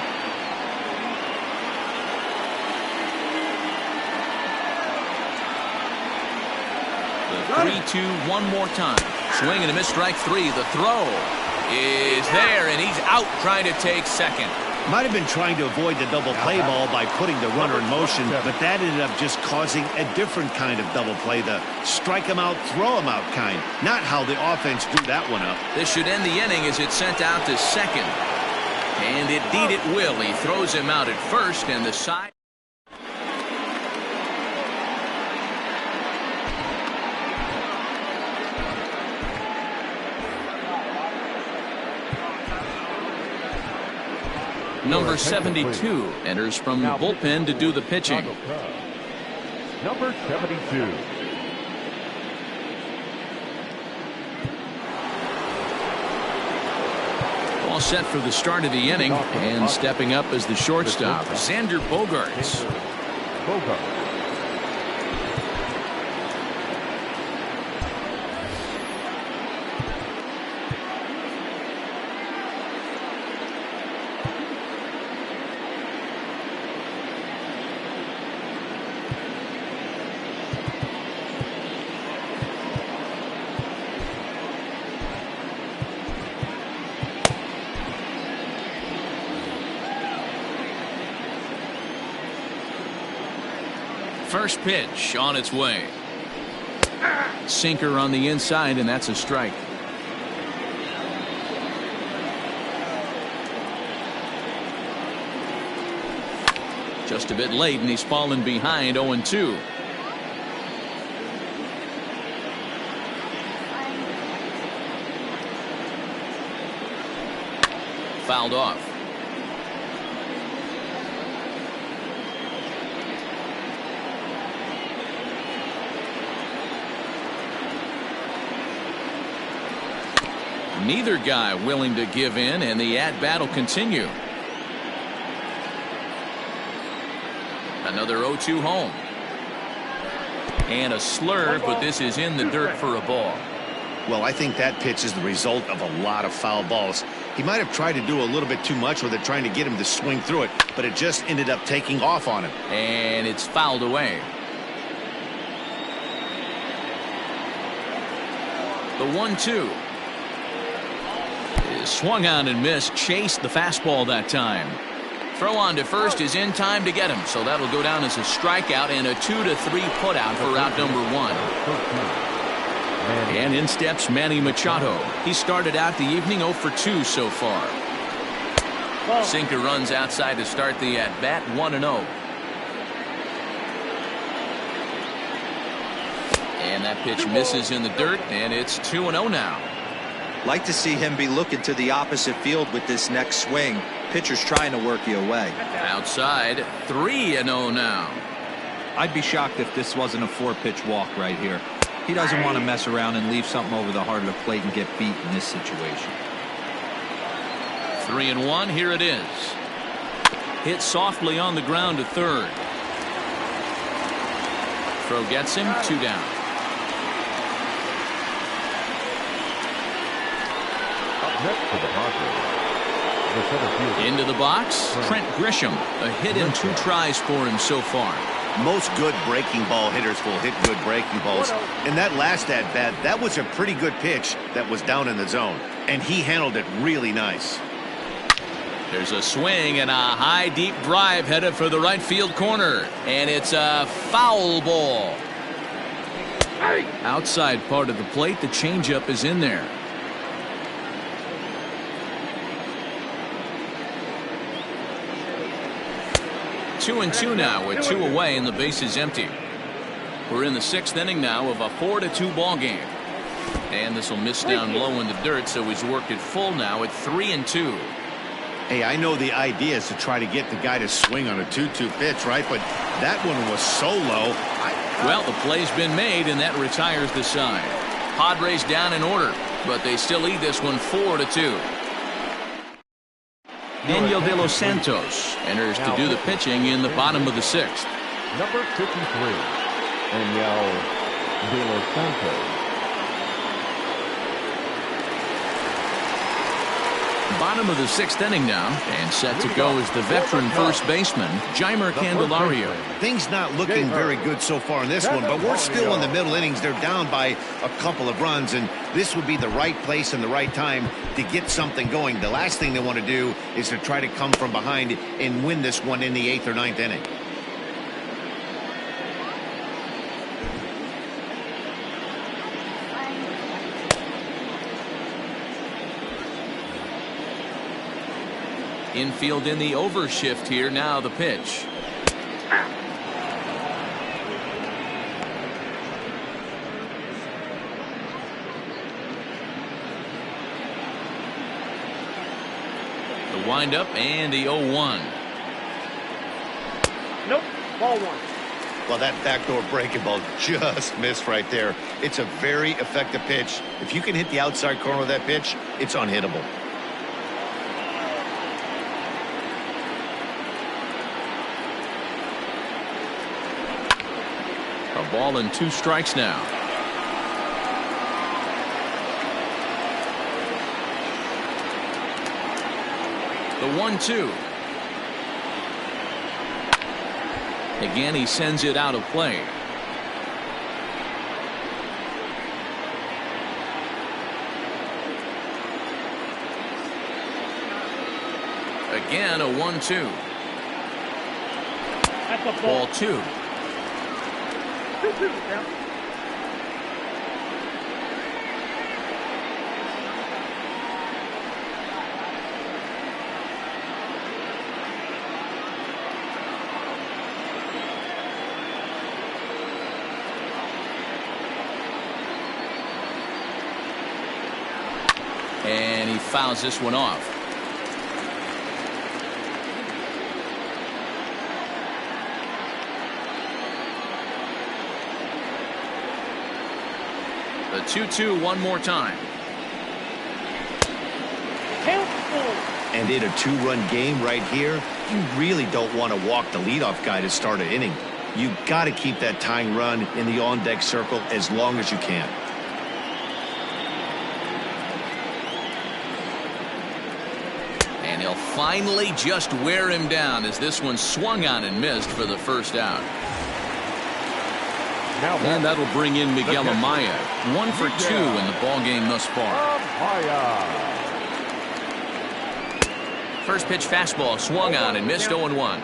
The 3-2 one more time. Swing and a miss, strike 3. The throw is there, and he's out trying to take second. Might have been trying to avoid the double play ball by putting the runner in motion, but that ended up just causing a different kind of double play, the strike him out, throw him out kind. Not how the offense drew that one up. This should end the inning as it's sent out to second. And indeed it will. He throws him out at first, and the side. Number 72 enters from the bullpen to do the pitching. Number 72. all set for the start of the inning, and stepping up as the shortstop, Xander Bogaerts. Bogart. First pitch on its way. Sinker on the inside, and that's a strike. Just a bit late, and he's fallen behind 0-2. Fouled off. Neither guy willing to give in, and the at-bat will continue. Another 0-2 home. And a slurve, but this is in the dirt for a ball. Well, I think that pitch is the result of a lot of foul balls. He might have tried to do a little bit too much with it, trying to get him to swing through it, but it just ended up taking off on him. And it's fouled away. The 1-2. Swung on and missed, chased the fastball that time. Throw on to first is in time to get him, so that'll go down as a strikeout and a 2-3 putout for out number 1. And in steps Manny Machado. He started out the evening 0 for 2 so far. Sinker runs outside to start the at bat, 1-0. And that pitch misses in the dirt, and it's 2-0 now. Like to see him be looking to the opposite field with this next swing. Pitcher's trying to work you away. Outside, 3-0 now. I'd be shocked if this wasn't a 4-pitch walk right here. He doesn't want to mess around and leave something over the heart of the plate and get beat in this situation. 3-1, here it is. Hit softly on the ground to third. Throw gets him, 2 down. Next to the Padres, the center fielder. Into the box, Trent Grisham. A hit in 2 tries for him so far. Most good breaking ball hitters will hit good breaking balls. In that last at bat, that was a pretty good pitch that was down in the zone, and he handled it really nice. There's a swing and a high deep drive headed for the right field corner, and it's a foul ball. Outside part of the plate, the changeup is in there. Two and 2 now with 2 away and the base is empty. We're in the 6th inning now of a 4-2 ball game. And this will miss down low in the dirt, so he's worked it full now at 3-2. Hey, I know the idea is to try to get the guy to swing on a 2-2 pitch, right? But that one was so low. Well, the play's been made, and that retires the side. Padres down in order, but they still lead this one 4-2. Daniel De Los Santos enters to do the pitching in the bottom of the 6th. Number 53, Daniel De Los Santos. Bottom of the 6th inning now, and set to go is the veteran first baseman, Jeimer Candelario. Things not looking very good so far in this one, but we're still in the middle innings. They're down by a couple of runs, and this would be the right place and the right time to get something going. The last thing they want to do is to try to come from behind and win this one in the 8th or 9th inning. Infield in the overshift here. Now the pitch. The windup and the 0-1. Nope. Ball 1. Well, that backdoor breaking ball just missed right there. It's a very effective pitch. If you can hit the outside corner of that pitch, it's unhittable. A ball and 2 strikes now. The 1-2. Again, he sends it out of play. Again, a 1-2. That's a Ball 2. 2-2. Yeah. And he fouls this one off. The 2-2 one more time. And in a 2-run game right here, you really don't want to walk the leadoff guy to start an inning. You got to keep that tying run in the on-deck circle as long as you can. And he'll finally just wear him down as this one swung on and missed for the first out. And that'll bring in Miguel Amaya. 1 for 2 in the ball game thus far. First pitch fastball swung on and missed 0-1.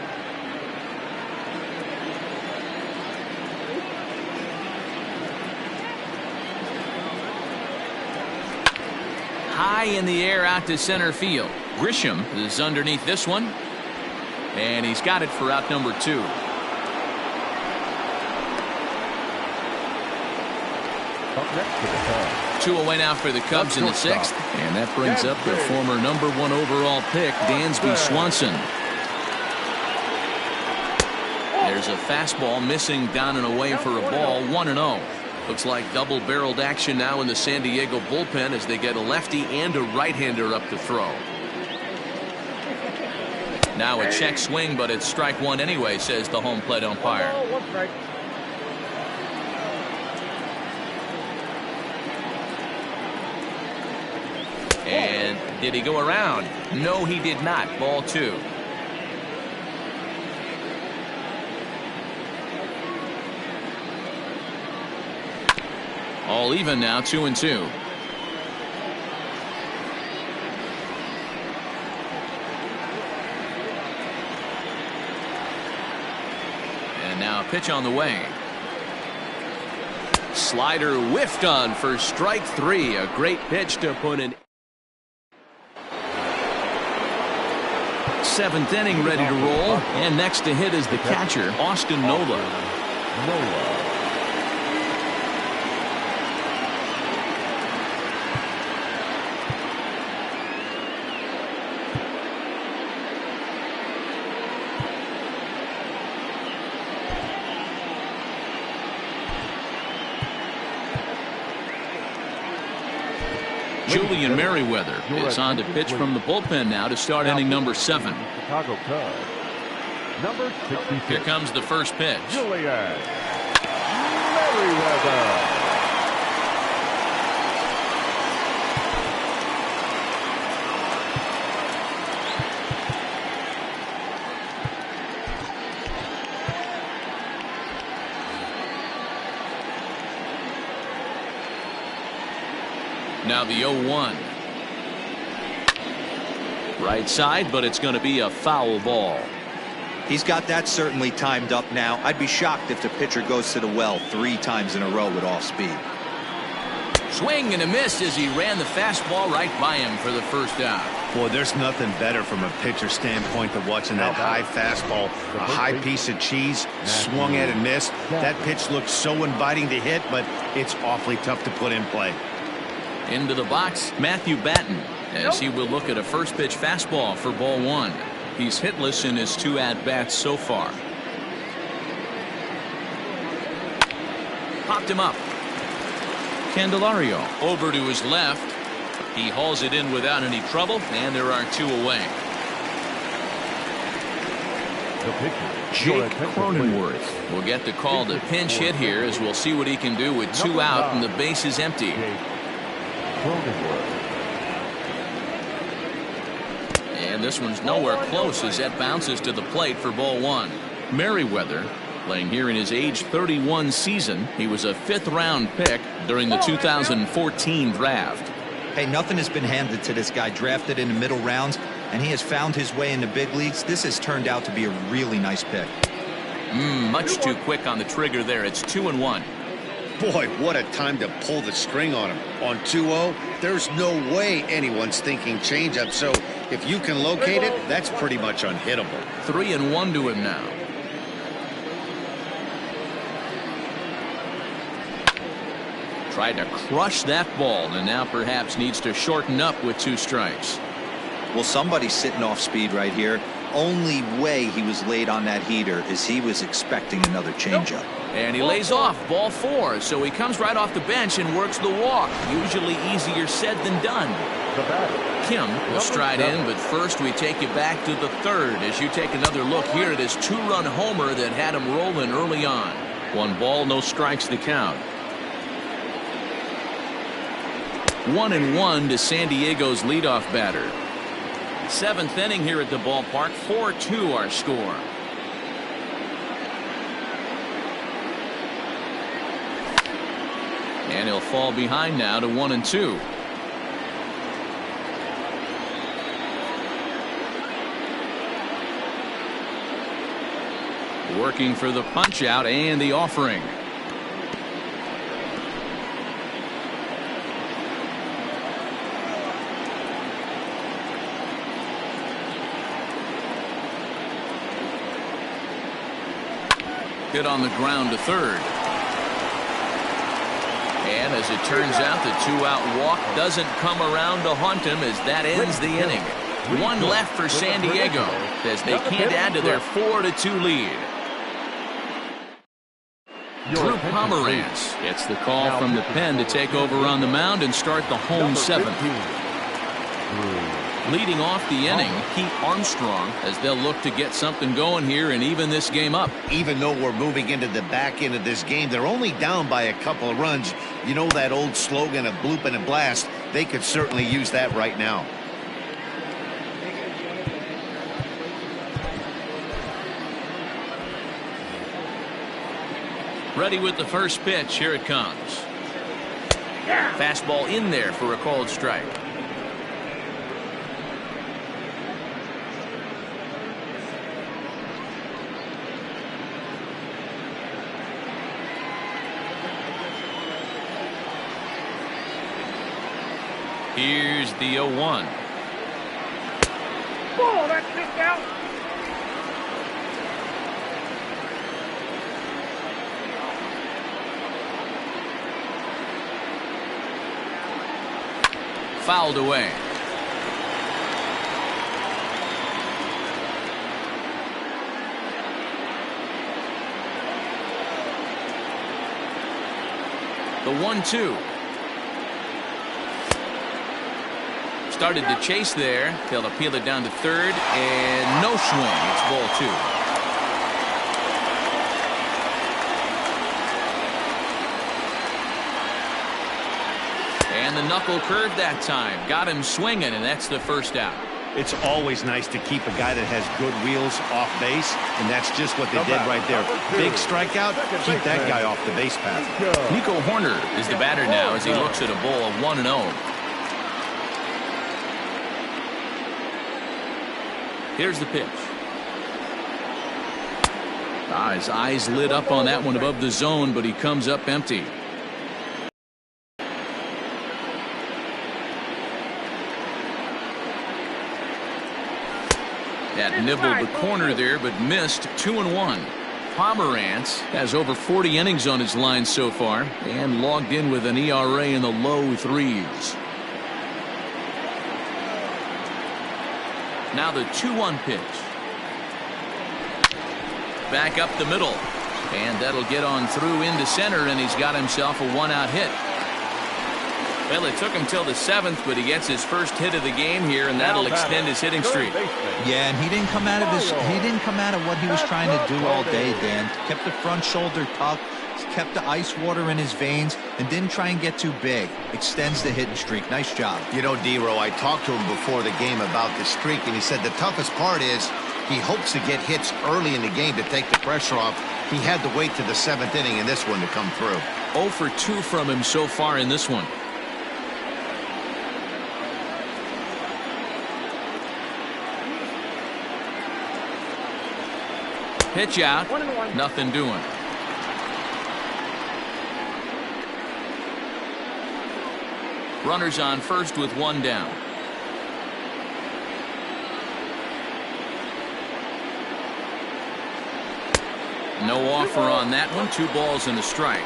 High in the air out to center field. Grisham is underneath this one. And he's got it for out number 2. Up next for the Cubs. 2 away now for the Cubs in the 6th. And that brings up the former number 1 overall pick, Dansby Swanson. There's a fastball missing down and away for a ball. 1-0. Looks like double-barreled action now in the San Diego bullpen as they get a lefty and a right-hander up to throw. Now a check swing, but it's strike 1 anyway, says the home plate umpire. And did he go around? No, he did not. Ball 2. All even now, 2-2. And now a pitch on the way. Slider whiffed on for strike 3. A great pitch to put in. 7th inning ready to roll, and next to hit is the catcher, Austin Nola. Julian Merriweather is on to pitch from the bullpen now to start inning number 7. Chicago Cubs. Number 66. Here comes the first pitch. Julian Merriweather. Now the 0-1. Right side, but it's going to be a foul ball. He's got that certainly timed up now. I'd be shocked if the pitcher goes to the well 3 times in a row with off speed. Swing and a miss as he ran the fastball right by him for the first out. Boy, there's nothing better from a pitcher standpoint than watching that high fastball, a high piece of cheese, swung at and missed. That pitch looks so inviting to hit, but it's awfully tough to put in play. Into the box, Matthew Batten, as he will look at a first pitch fastball for ball 1. He's hitless in his 2 at-bats so far. Popped him up. Candelario over to his left. He hauls it in without any trouble, and there are 2 away. The pitcher. Jake Cronenworth will get the call to pinch hit here, as we'll see what he can do with 2 out and the base is empty. Jake Cronenworth. And this one's nowhere close as that bounces to the plate for ball 1. Merriweather playing here in his age 31 season. He was a 5th-round pick during the 2014 draft. Hey, nothing has been handed to this guy. Drafted in the middle rounds, and he has found his way in the big leagues. This has turned out to be a really nice pick. Much too quick on the trigger there. It's 2-1. Boy, what a time to pull the string on him. On 2-0, there's no way anyone's thinking changeup. So if you can locate it, that's pretty much unhittable. 3-1 to him now. Tried to crush that ball, and now perhaps needs to shorten up with 2 strikes. Well, somebody's sitting off speed right here. Only way he was late on that heater is he was expecting another changeup. And he lays off ball 4, so he comes right off the bench and works the walk. Usually easier said than done. The batter. Kim will stride in, but first we take you back to the 3rd as you take another look here at his 2-run homer that had him rolling early on. 1 ball, no strikes to count. 1-1 to San Diego's leadoff batter. 7th inning here at the ballpark. 4-2 our score. And he'll fall behind now to 1-2. Working for the punch out and the offering. Hit on the ground to 3rd. And as it turns out, the 2-out walk doesn't come around to haunt him as that ends the inning. 1 left for San Diego as they can't add to their 4-2 lead. Drew Pomerantz gets the call from the pen to take over on the mound and start the home 7th. Leading off the inning, Pete Armstrong, as they'll look to get something going here and even this game up. Even though we're moving into the back end of this game, they're only down by a couple of runs. You know that old slogan of bloop and a blast? They could certainly use that right now. Ready with the first pitch. Here it comes. Fastball in there for a called strike. Here's the 0-1. Oh, that's kicked out. Fouled away. The 1-2. Started to chase there. They'll appeal it down to 3rd, and no swing. It's ball 2. And the knuckle curve that time. Got him swinging, and that's the 1st out. It's always nice to keep a guy that has good wheels off base, and that's just what they did right there. Big strikeout, keep that guy off the base path. Nico Horner is the batter now as he looks at a ball of 1-0. Here's the pitch. His eyes lit up on that one above the zone, but he comes up empty. That nibbled the corner there, but missed. 2-1. Pomerantz has over 40 innings on his line so far and logged in with an ERA in the low 3s. Now the 2-1 pitch. Back up the middle. And that'll get on through into center, and he's got himself a 1-out hit. Well, it took him till the 7th, but he gets his first hit of the game here, and that'll extend his hitting streak. Yeah, and he didn't come out of what he was trying to do all day, Dan. Kept the front shoulder tucked, kept the ice water in his veins, and didn't try and get too big. Extends the hitting streak. Nice job. You know, D-Row, I talked to him before the game about the streak, and he said the toughest part is he hopes to get hits early in the game to take the pressure off. He had to wait to the 7th inning in this one to come through. 0 for 2 from him so far in this one. Pitch out. Nothing doing. Runners on first with 1 down. No offer on that one. 2 balls and a strike.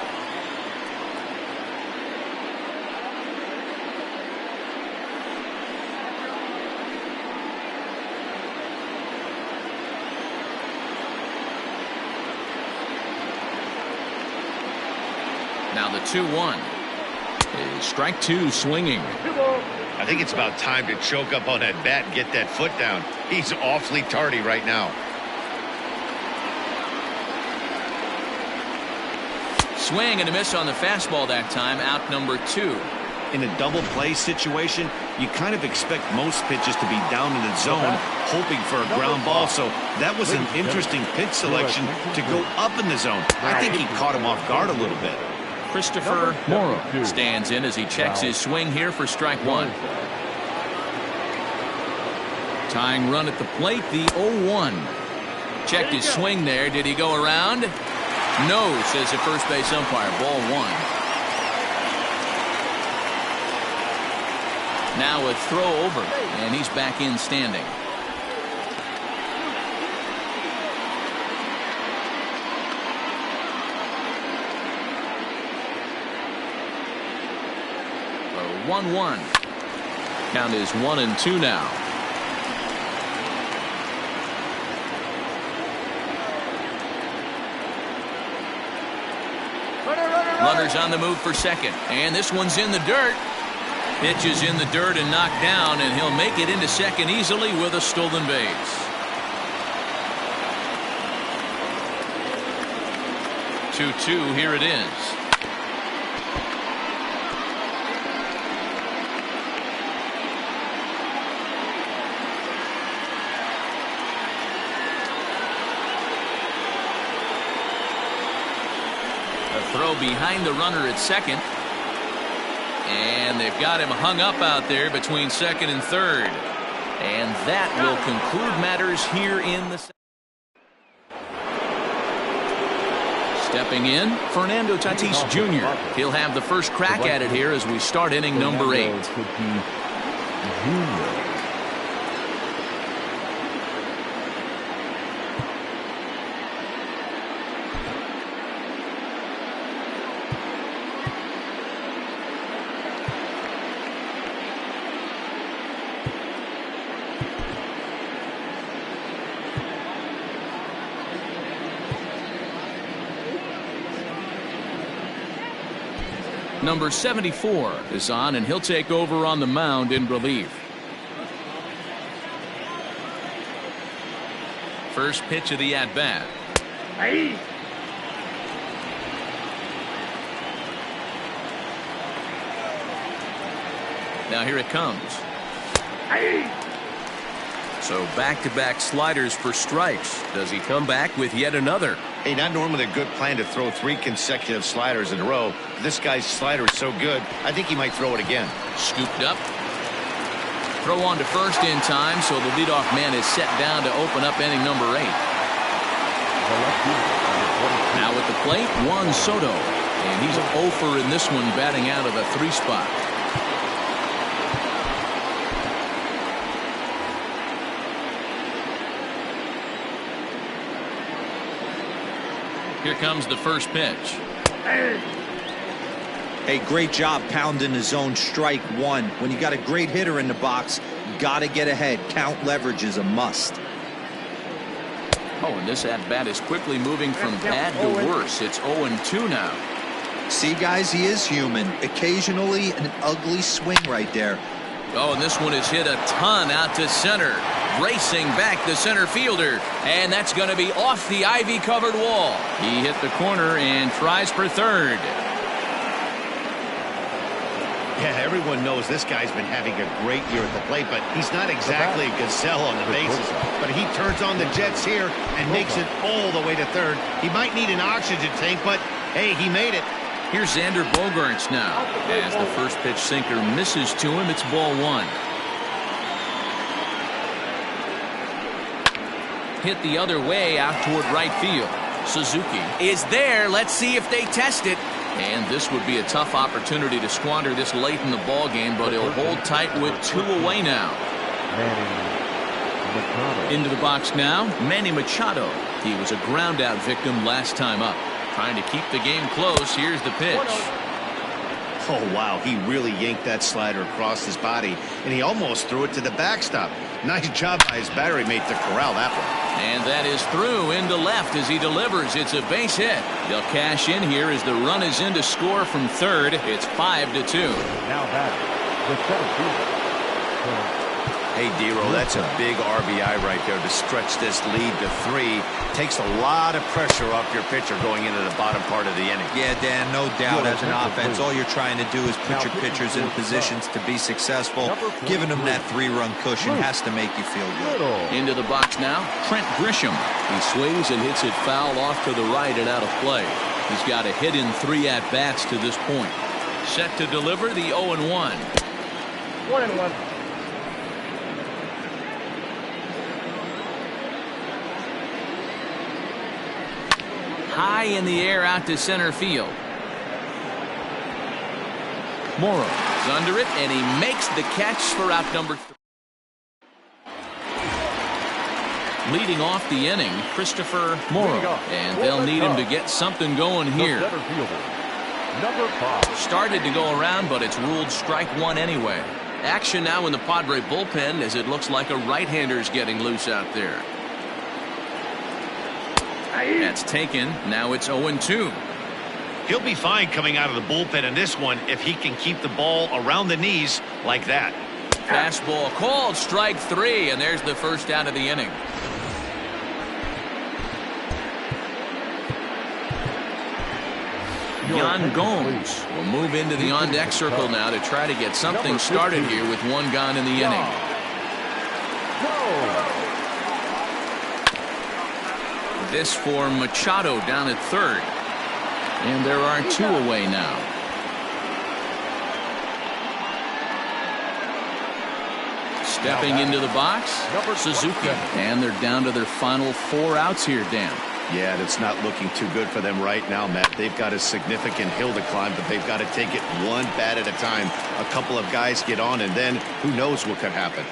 Now the 2-1. Strike 2 swinging. I think it's about time to choke up on that bat and get that foot down. He's awfully tardy right now. Swing and a miss on the fastball that time. Out number 2. In a double play situation, you kind of expect most pitches to be down in the zone, hoping for a ground ball. So that was an interesting pitch selection to go up in the zone. I think he caught him off guard a little bit. Christopher Morrow stands in as he checks his swing here for strike 1. Tying run at the plate, the 0-1. Checked his swing there. Did he go around? No, says the first base umpire. Ball 1. Now a throw over, and he's back in standing. A 1-1. Count is 1-2 now. Runners on the move for second, and this one's in the dirt. Pitch is in the dirt and knocked down, and he'll make it into second easily with a stolen base. 2-2, here it is. Throw behind the runner at second. And they've got him hung up out there between second and third. And that will conclude matters here in the second. Stepping in, Fernando Tatis Jr. He'll have the first crack at it here as we start inning number 8. Number 74 is on, and he'll take over on the mound in relief. First pitch of the at-bat. Now here it comes. So back-to-back sliders for strikes. Does he come back with yet another? Hey, not normally a good plan to throw 3 consecutive sliders in a row. This guy's slider is so good, I think he might throw it again. Scooped up. Throw on to first in time, so the leadoff man is set down to open up inning number 8. Now at the plate, Juan Soto. And he's 0 for in this one, batting out of the 3 spot. Here comes the first pitch. Hey, great job pounding the zone. Strike 1. When you got a great hitter in the box, got to get ahead. Count leverage is a must. Oh, and this at-bat is quickly moving from bad to worse. It's 0-2 now. See, guys, he is human. Occasionally, an ugly swing right there. Oh, and this one is hit a ton out to center. Racing back the center fielder. And that's going to be off the ivy-covered wall. He hit the corner and tries for third. Yeah, everyone knows this guy's been having a great year at the plate, but he's not exactly a gazelle on the bases. But he turns on the Jets here and makes it all the way to third. He might need an oxygen tank, but hey, he made it. Here's Xander Bogaerts now. As the first pitch sinker misses to him, it's ball one. Hit the other way out toward right field. Suzuki is there. Let's see if they test it. And this would be a tough opportunity to squander this late in the ball game, but he'll hold tight with 2 away now. Into the box now, Manny Machado. He was a ground out victim last time up. Trying to keep the game close. Here's the pitch. Oh, wow. He really yanked that slider across his body, and he almost threw it to the backstop. Nice job by his battery mate to corral that one. And that is through into left as he delivers. It's a base hit. They'll cash in here as the run is in to score from third. It's 5-2. Now back, the center fielder. Hey, D-Roll, that's a big RBI right there to stretch this lead to 3. Takes a lot of pressure off your pitcher going into the bottom part of the inning. Yeah, Dan, no doubt as an offense, all you're trying to do is put your pitchers in positions to be successful. Giving them that 3-run cushion has to make you feel good. Into the box now, Trent Grisham. He swings and hits it foul off to the right and out of play. He's got a hit in 3 at-bats to this point. Set to deliver the 0-1. 1-1. High in the air out to center field. Morrow is under it, and he makes the catch for out number 3. Leading off the inning, Christopher Morrow. And they'll need him to get something going here. Number 5. Started to go around, but it's ruled strike one anyway. Action now in the Padre bullpen as it looks like a right-hander's getting loose out there. That's taken. Now it's 0-2. He'll be fine coming out of the bullpen in this one if he can keep the ball around the knees like that. Fastball called, strike 3, and there's the first out of the inning. Yan Gomes will move into the on-deck circle now to try to get something started here with 1 gone in the inning. This for Machado down at third. And there are 2 away now. Stepping into the box, Suzuki. And they're down to their final 4 outs here, Dan. Yeah, it's not looking too good for them right now, Matt. They've got a significant hill to climb, but they've got to take it one bat at a time. A couple of guys get on, and then who knows what could happen.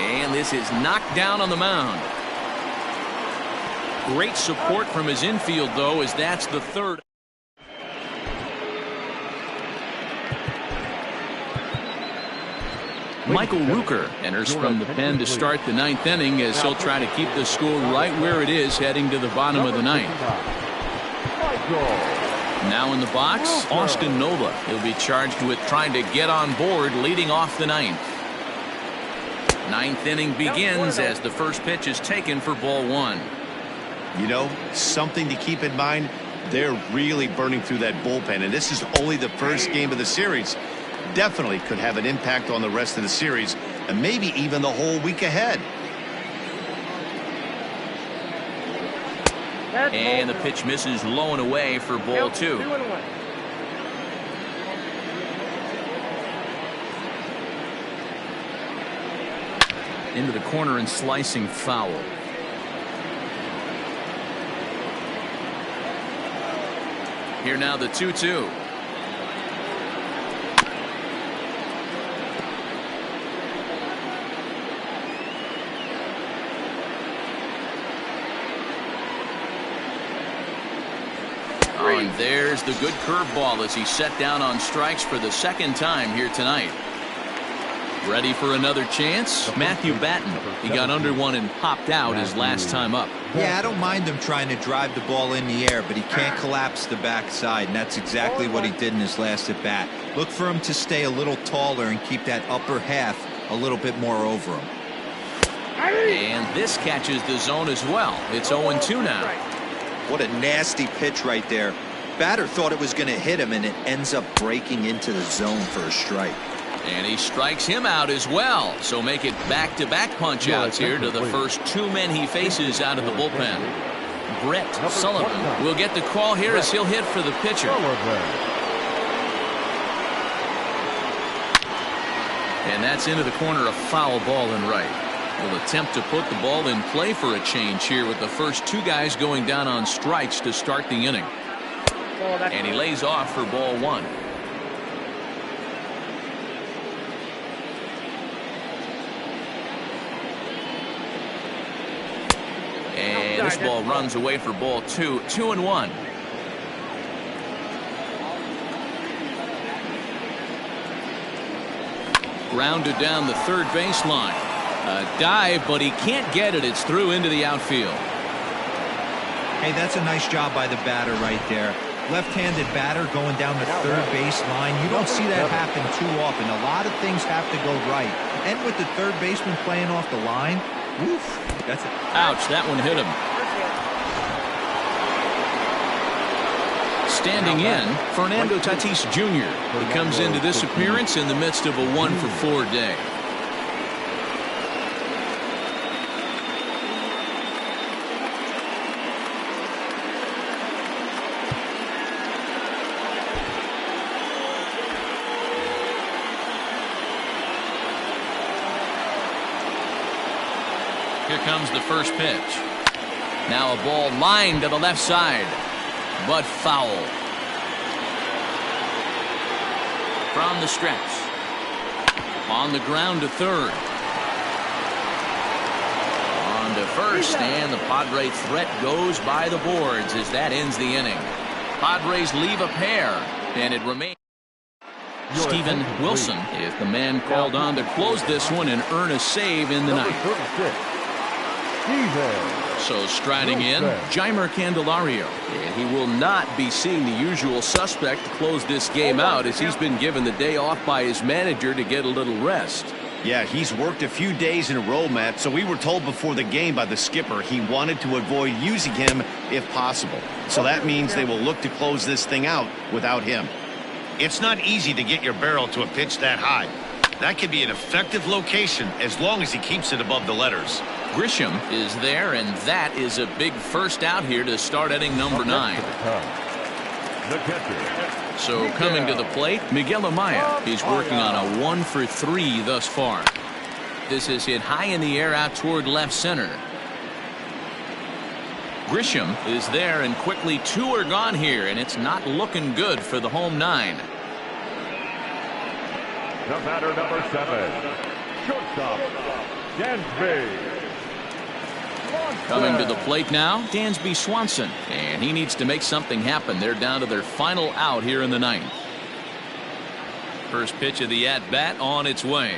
And this is knocked down on the mound. Great support from his infield, though, as that's the third. Michael Rooker enters from the pen to start the 9th inning as he'll try to keep the score right where it is heading to the bottom of the 9th. Now in the box, Austin Nova. He'll be charged with trying to get on board leading off the 9th. 9th inning begins as the first pitch is taken for ball 1. You know, something to keep in mind, they're really burning through that bullpen, and this is only the first game of the series. Definitely could have an impact on the rest of the series and maybe even the whole week ahead. And the pitch misses low and away for ball 2. Into the corner and slicing foul. Here now the 2-2. And there's the good curveball as he set down on strikes for the 2nd time here tonight. Ready for another chance? Matthew Batten. He got under one and popped out his last time up. Yeah, I don't mind him trying to drive the ball in the air, but he can't collapse the backside, and that's exactly what he did in his last at bat. Look for him to stay a little taller and keep that upper half a little bit more over him. And this catches the zone as well. It's 0-2 now. What a nasty pitch right there. Batter thought it was going to hit him, and it ends up breaking into the zone for a strike. And he strikes him out as well. So make it back-to-back punch-outs here to the first two men he faces out of the bullpen. Brett Sullivan will get the call here as he'll hit for the pitcher. And that's into the corner, a foul ball and right. Will attempt to put the ball in play for a change here with the first two guys going down on strikes to start the inning. And he lays off for ball one. And this ball runs away for ball two. 2-1. Grounded down the third baseline. A dive, but he can't get it. It's through into the outfield. Hey, that's a nice job by the batter right there. Left-handed batter going down the third base line. You don't see that happen too often. A lot of things have to go right. And with the third baseman playing off the line, woof, that's it. Ouch, that one hit him. Standing in, Fernando Tatis Jr. He comes into this appearance in the midst of a 1-for-4 day. Here comes the first pitch. Now a ball lined to the left side, but foul. From the stretch. On the ground to third. On to first, and the Padre threat goes by the boards as that ends the inning. Padres leave a pair, and it remains. Steven Wilson is the man called on to close this one and earn a save in the ninth. So striding in, Jeimer Candelario. And he will not be seeing the usual suspect to close this game out as he's been given the day off by his manager to get a little rest. Yeah, he's worked a few days in a row, Matt, so we were told before the game by the skipper he wanted to avoid using him if possible. So that means they will look to close this thing out without him. It's not easy to get your barrel to a pitch that high. That could be an effective location as long as he keeps it above the letters. Grisham is there, and that is a big first out here to start inning number 9. So coming to the plate, Miguel Amaya. He's working on a 1-for-3 thus far. This is hit high in the air out toward left center. Grisham is there, and quickly 2 are gone here, and it's not looking good for the home 9. The batter, number 7, shortstop, Dansby. Coming to the plate now, Dansby Swanson, and he needs to make something happen. They're down to their final out here in the 9th. First pitch of the at-bat on its way.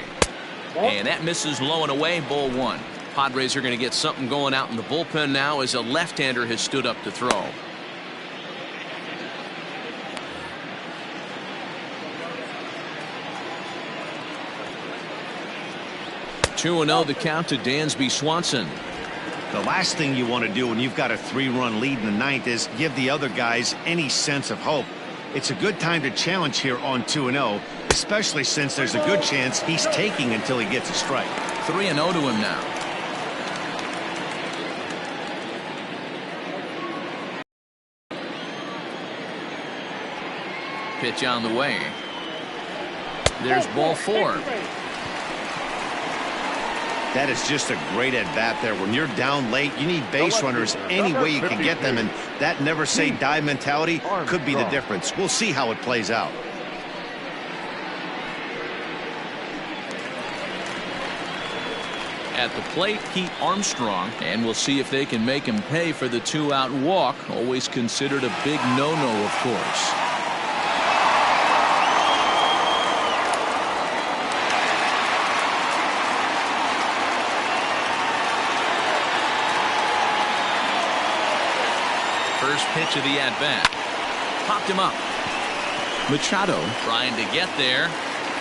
And that misses low and away, ball 1. Padres are going to get something going out in the bullpen now as a left-hander has stood up to throw. Two 2-0 the count to Dansby Swanson. The last thing you want to do when you've got a 3-run lead in the 9th is give the other guys any sense of hope. It's a good time to challenge here on 2-0, especially since there's a good chance he's taking until he gets a strike. 3-0 to him now. Pitch on the way. There's ball 4. That is just a great at-bat there. When you're down late, you need base runners any way you can get them, and that never-say-die mentality could be the difference. We'll see how it plays out. At the plate, Pete Armstrong, and we'll see if they can make him pay for the 2-out walk. Always considered a big no-no, of course. First pitch of the at-bat. Popped him up. Machado trying to get there,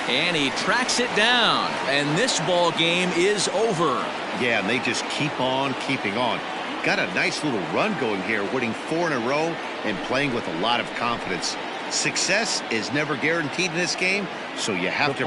and he tracks it down, and this ball game is over. Yeah, and they just keep on keeping on. Got a nice little run going here, winning 4 in a row and playing with a lot of confidence. Success is never guaranteed in this game, so you have to